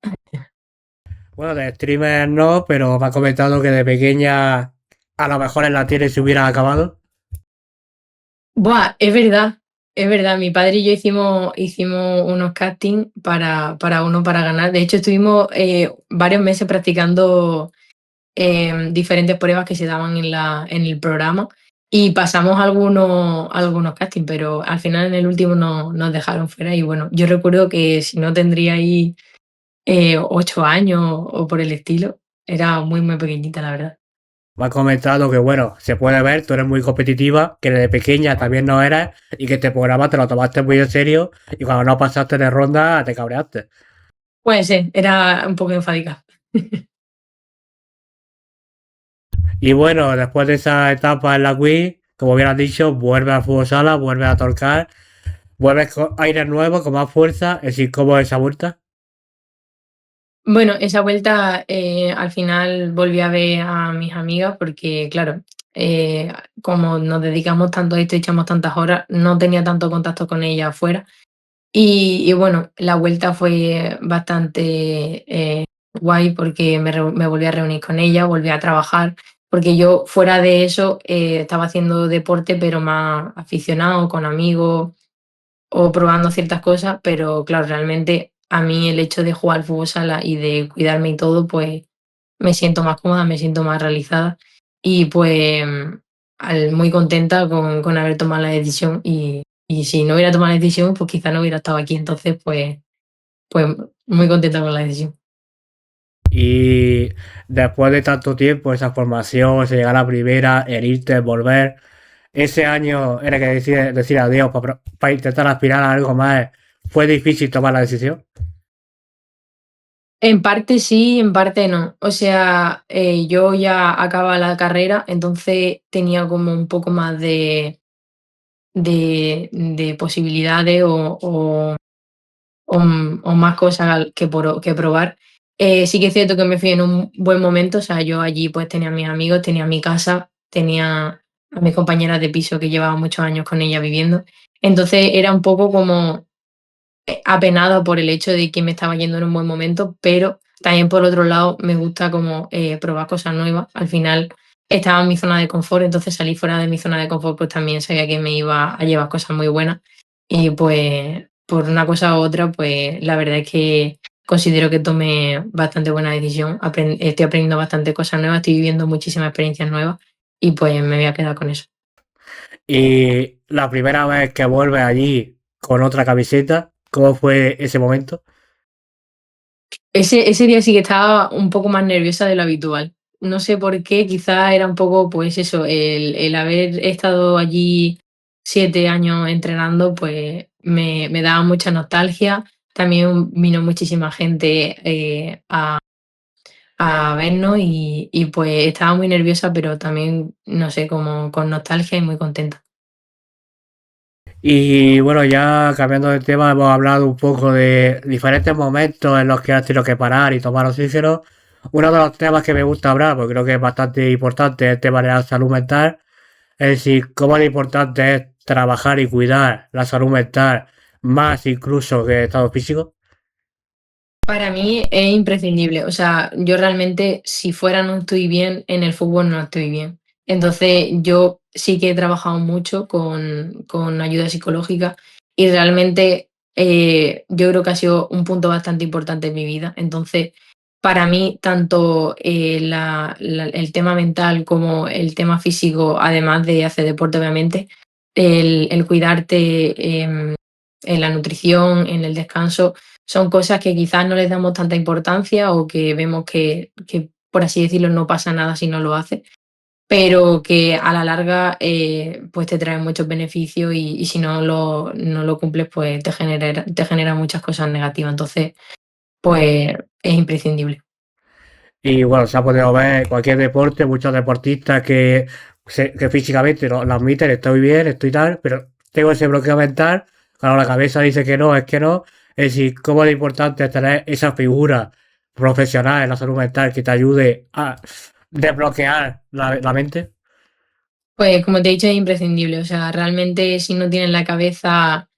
Bueno, de streamer no, pero me ha comentado que de pequeña a lo mejor en la tele se hubiera acabado. Buah, es verdad, es verdad. Mi padre y yo hicimos unos castings para ganar. De hecho, estuvimos varios meses practicando diferentes pruebas que se daban en el programa y pasamos algunos castings, pero al final en el último no, nos dejaron fuera y bueno, yo recuerdo que si no tendría ahí 8 años o por el estilo, era muy, muy pequeñita, la verdad. Me ha comentado que, bueno, se puede ver, tú eres muy competitiva, que desde pequeña también no eras y que este programa te lo tomaste muy en serio y cuando no pasaste de ronda te cabreaste. Puede ser, era un poco enfádica. Y bueno, después de esa etapa en la Wii, como bien has dicho, vuelve a fútbol sala, vuelve a torcar, vuelves con aire nuevo, con más fuerza, es decir, ¿cómo es esa vuelta? Bueno, esa vuelta al final volví a ver a mis amigas porque, claro, como nos dedicamos tanto a esto y echamos tantas horas, no tenía tanto contacto con ellas afuera. Y bueno, la vuelta fue bastante guay porque me volví a reunir con ella, volví a trabajar, porque yo fuera de eso estaba haciendo deporte, pero más aficionado, con amigos o probando ciertas cosas, pero claro, realmente a mí el hecho de jugar al fútbol sala y de cuidarme y todo, pues me siento más cómoda, me siento más realizada y pues muy contenta con haber tomado la decisión y si no hubiera tomado la decisión, pues quizá no hubiera estado aquí. Entonces, pues muy contenta con la decisión. Y después de tanto tiempo, esa formación, se llegar a la primera, el irte, volver, ese año en el que decides decir adiós para intentar aspirar a algo más, ¿fue difícil tomar la decisión? En parte sí, en parte no. O sea, yo ya acababa la carrera, entonces tenía como un poco más de posibilidades o más cosas que probar. Sí que es cierto que me fui en un buen momento, o sea, yo allí pues tenía a mis amigos, tenía mi casa, tenía a mis compañeras de piso que llevaba muchos años con ella viviendo. Entonces era un poco como apenada por el hecho de que me estaba yendo en un buen momento, pero también por otro lado me gusta como probar cosas nuevas. Al final estaba en mi zona de confort, entonces salir fuera de mi zona de confort pues también sabía que me iba a llevar cosas muy buenas y pues por una cosa u otra pues la verdad es que considero que tomé bastante buena decisión. Estoy aprendiendo bastante cosas nuevas, estoy viviendo muchísimas experiencias nuevas y pues me voy a quedar con eso. Y la primera vez que vuelves allí con otra camiseta, ¿cómo fue ese momento? Ese día sí que estaba un poco más nerviosa de lo habitual. No sé por qué, quizá era un poco, pues eso, el haber estado allí 7 años entrenando, pues me daba mucha nostalgia. También vino muchísima gente a vernos pues estaba muy nerviosa, pero también, no sé, como con nostalgia y muy contenta. Y bueno, ya cambiando de tema, hemos hablado un poco de diferentes momentos en los que has tenido que parar y tomar oxígeno. Uno de los temas que me gusta hablar, porque creo que es bastante importante, es el tema de la salud mental. Es decir, cómo de importante es trabajar y cuidar la salud mental, más incluso que el estado físico. Para mí es imprescindible. O sea, yo realmente, si fuera no estoy bien, en el fútbol no estoy bien. Entonces, yo sí que he trabajado mucho con ayuda psicológica y realmente yo creo que ha sido un punto bastante importante en mi vida. Entonces, para mí, tanto el tema mental como el tema físico, además de hacer deporte, obviamente, el cuidarte en la nutrición, en el descanso son cosas que quizás no les damos tanta importancia o que vemos que, por así decirlo, no pasa nada si no lo haces, pero que a la larga pues te trae muchos beneficios y si no lo cumples pues te genera muchas cosas negativas. Entonces, pues es imprescindible. Y bueno, se ha podido ver en cualquier deporte, muchos deportistas que físicamente lo admiten, estoy bien, estoy tal, pero tengo ese bloqueo mental, claro, la cabeza dice que no, es que no. Es decir, cómo es importante tener esa figura profesional en la salud mental que te ayude a desbloquear la mente. Pues como te he dicho, es imprescindible. O sea, realmente si no tienes la cabeza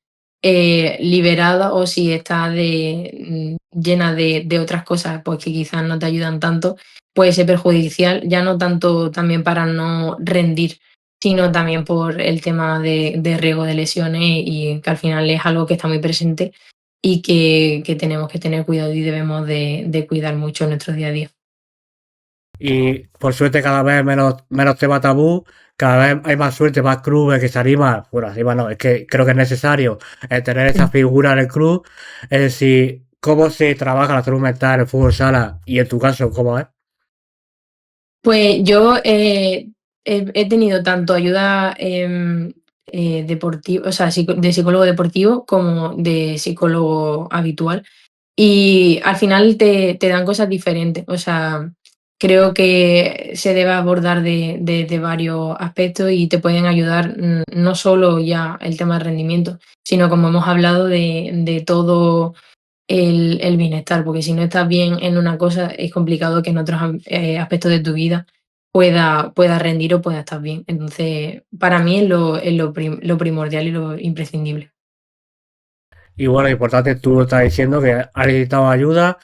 liberada o si está llena de otras cosas pues que quizás no te ayudan tanto, puede ser perjudicial, ya no tanto también para no rendir, sino también por el tema de riesgo de lesiones y que al final es algo que está muy presente y que tenemos que tener cuidado y debemos de cuidar mucho en nuestro día a día. Y por suerte cada vez menos tema tabú, cada vez hay más suerte, más clubes que se animan. Bueno, arriba no, es que creo que es necesario tener esa Sí. figura en el club. Es decir, cómo se trabaja la salud mental en el fútbol sala y en tu caso, cómo es. Pues yo he tenido tanto ayuda deportiva, o sea, de psicólogo deportivo como de psicólogo habitual. Y al final te dan cosas diferentes. O sea, creo que se debe abordar de varios aspectos y te pueden ayudar no solo ya el tema de rendimiento, sino como hemos hablado de todo el bienestar, porque si no estás bien en una cosa, es complicado que en otros aspectos de tu vida pueda rendir o pueda estar bien. Entonces, para mí es lo primordial y lo imprescindible. Y bueno, importante, tú estás diciendo que has necesitado ayuda.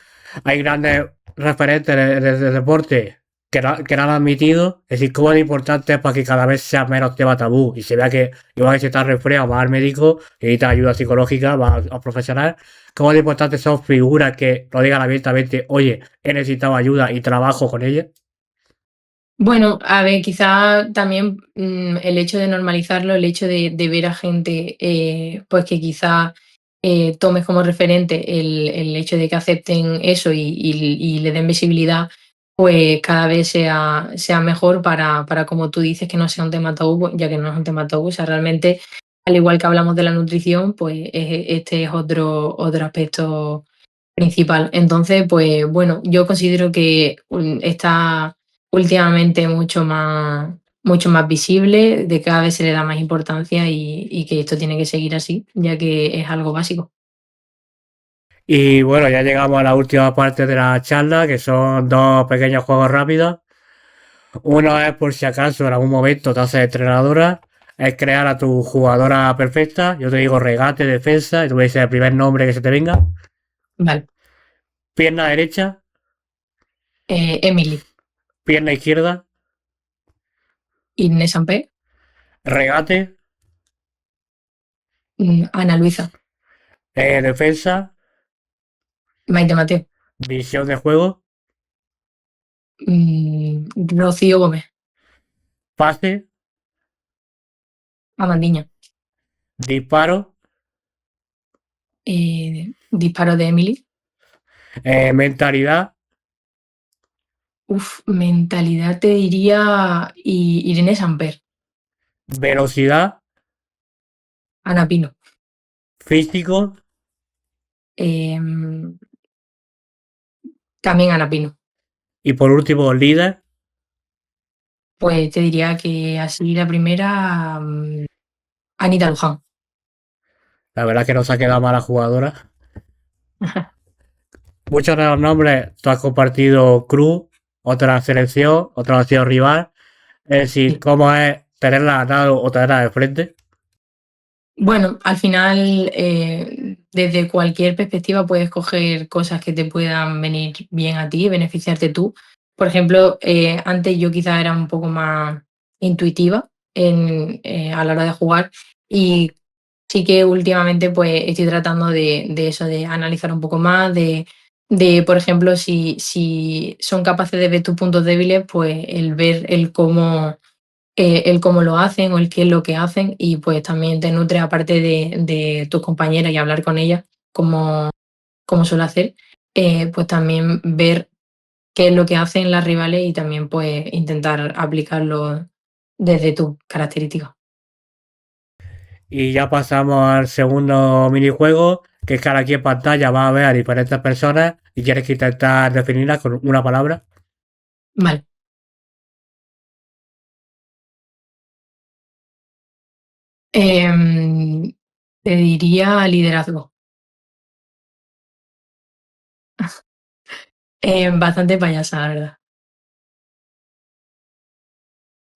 Hay grandes referentes de deporte que no han admitido. Es decir, cómo es importante para que cada vez sea menos tema tabú y se vea que igual que si estás resfriado, vas al médico, necesitas ayuda psicológica, vas a profesional. Cómo es importante son figuras que lo digan abiertamente, oye, he necesitado ayuda y trabajo con ella. Bueno, a ver, quizá también, el hecho de normalizarlo, el hecho de ver a gente, pues que quizá, tomes como referente el hecho de que acepten eso y le den visibilidad, pues cada vez sea mejor para, como tú dices, que no sea un tema tabú, pues, ya que no es un tema tabú. O sea, realmente, al igual que hablamos de la nutrición, pues este es otro aspecto principal. Entonces, pues bueno, yo considero que está últimamente mucho más visible, de cada vez se le da más importancia y que esto tiene que seguir así, ya que es algo básico. Y bueno, ya llegamos a la última parte de la charla, que son dos pequeños juegos rápidos. Uno es por si acaso en algún momento te haces entrenadora, es crear a tu jugadora perfecta. Yo te digo regate, defensa, y tú me dices el primer nombre que se te venga. Vale. Pierna derecha, Emily, pierna izquierda, Inés Samper, regate, Ana Luisa, defensa, Maite Mateo, visión de juego, Rocío Gómez, pase, Amandiña, disparo, disparo de Emily, mentalidad, mentalidad te diría Irene Samper, velocidad, Ana Pino, físico em, también Ana Pino. y por último líder. Pues te diría que así la primera, Anita Luján. La verdad es que no se ha quedado mala jugadora. Muchos de los nombres tú has compartido Cruz, otra selección, otra ha sido rival. Es decir, Sí. cómo es tenerla al lado o tenerla de frente. Bueno, al final, desde cualquier perspectiva puedes coger cosas que te puedan venir bien a ti, beneficiarte tú. Por ejemplo, antes yo quizá era un poco más intuitiva a la hora de jugar y sí que últimamente pues estoy tratando de eso, de analizar un poco más, por ejemplo, si son capaces de ver tus puntos débiles, pues el ver el cómo lo hacen o el qué es lo que hacen y pues también te nutre aparte de tus compañeras y hablar con ellas como suele hacer, pues también ver qué es lo que hacen las rivales y también pues intentar aplicarlo desde tus características. Y ya pasamos al segundo minijuego, que es que ahora aquí en pantalla va a ver a diferentes personas y tienes que intentar definirlas con una palabra. Vale. Em, te diría liderazgo. Bastante payasa, la verdad.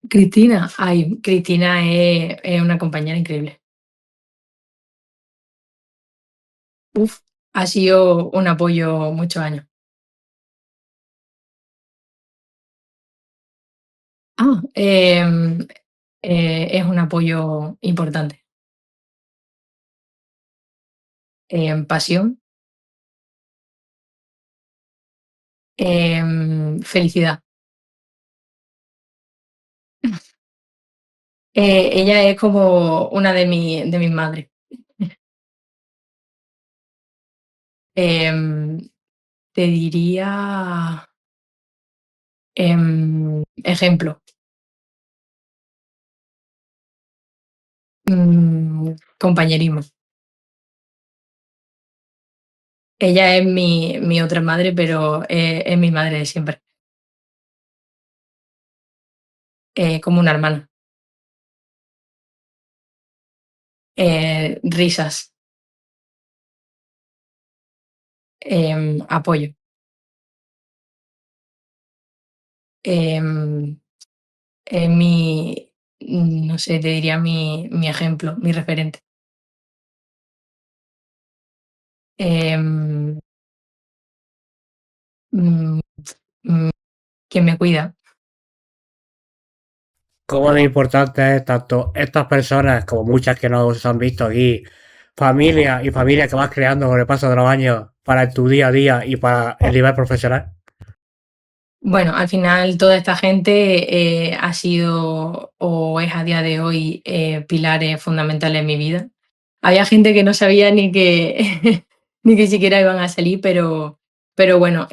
Cristina, ay, Cristina es una compañera increíble. Uf, ha sido un apoyo muchos años. Es un apoyo importante. Pasión, felicidad. Ella es como una de mis madres. Em, te diría ejemplo. Compañerismo. Ella es mi otra madre, pero es mi madre de siempre. Como una hermana. Risas. Apoyo. Em, mi, no sé, te diría mi ejemplo, mi referente. Em, mm, mm, quien me cuida. Cómo de importante es tanto estas personas como muchas que no se han visto aquí, familia y familia que vas creando con el paso de los años para tu día a día y para el nivel profesional. Bueno, al final toda esta gente ha sido o es a día de hoy pilares fundamentales en mi vida. Había gente que no sabía ni que, ni que siquiera iban a salir, pero bueno,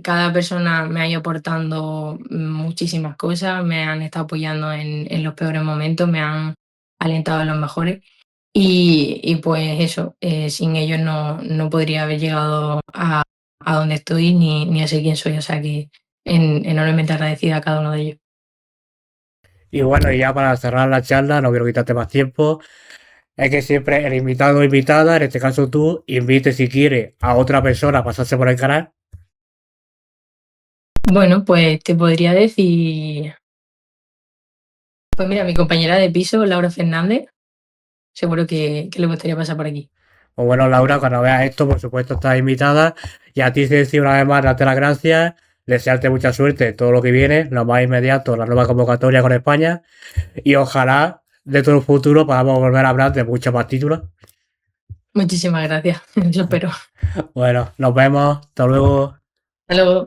cada persona me ha ido aportando muchísimas cosas, me han estado apoyando en los peores momentos, me han alentado en los mejores. Y pues eso, sin ellos no podría haber llegado a donde estoy ni a ser quien soy. O sea que enormemente agradecida a cada uno de ellos. Y bueno, y ya para cerrar la charla, no quiero quitarte más tiempo, es que siempre el invitado o invitada, en este caso tú, invite si quiere a otra persona a pasarse por el canal. Bueno, pues te podría decir, pues mira, mi compañera de piso, Laura Fernández, seguro que le gustaría pasar por aquí. Pues bueno, Laura, cuando veas esto, por supuesto, estás invitada. Y a ti, Ceci, una vez más, darte las gracias, desearte mucha suerte en todo lo que viene, lo más inmediato, la nueva convocatoria con España. Y ojalá, dentro de un futuro, podamos volver a hablar de muchos más títulos. Muchísimas gracias, eso espero. Bueno, nos vemos. Hasta luego. Hasta luego.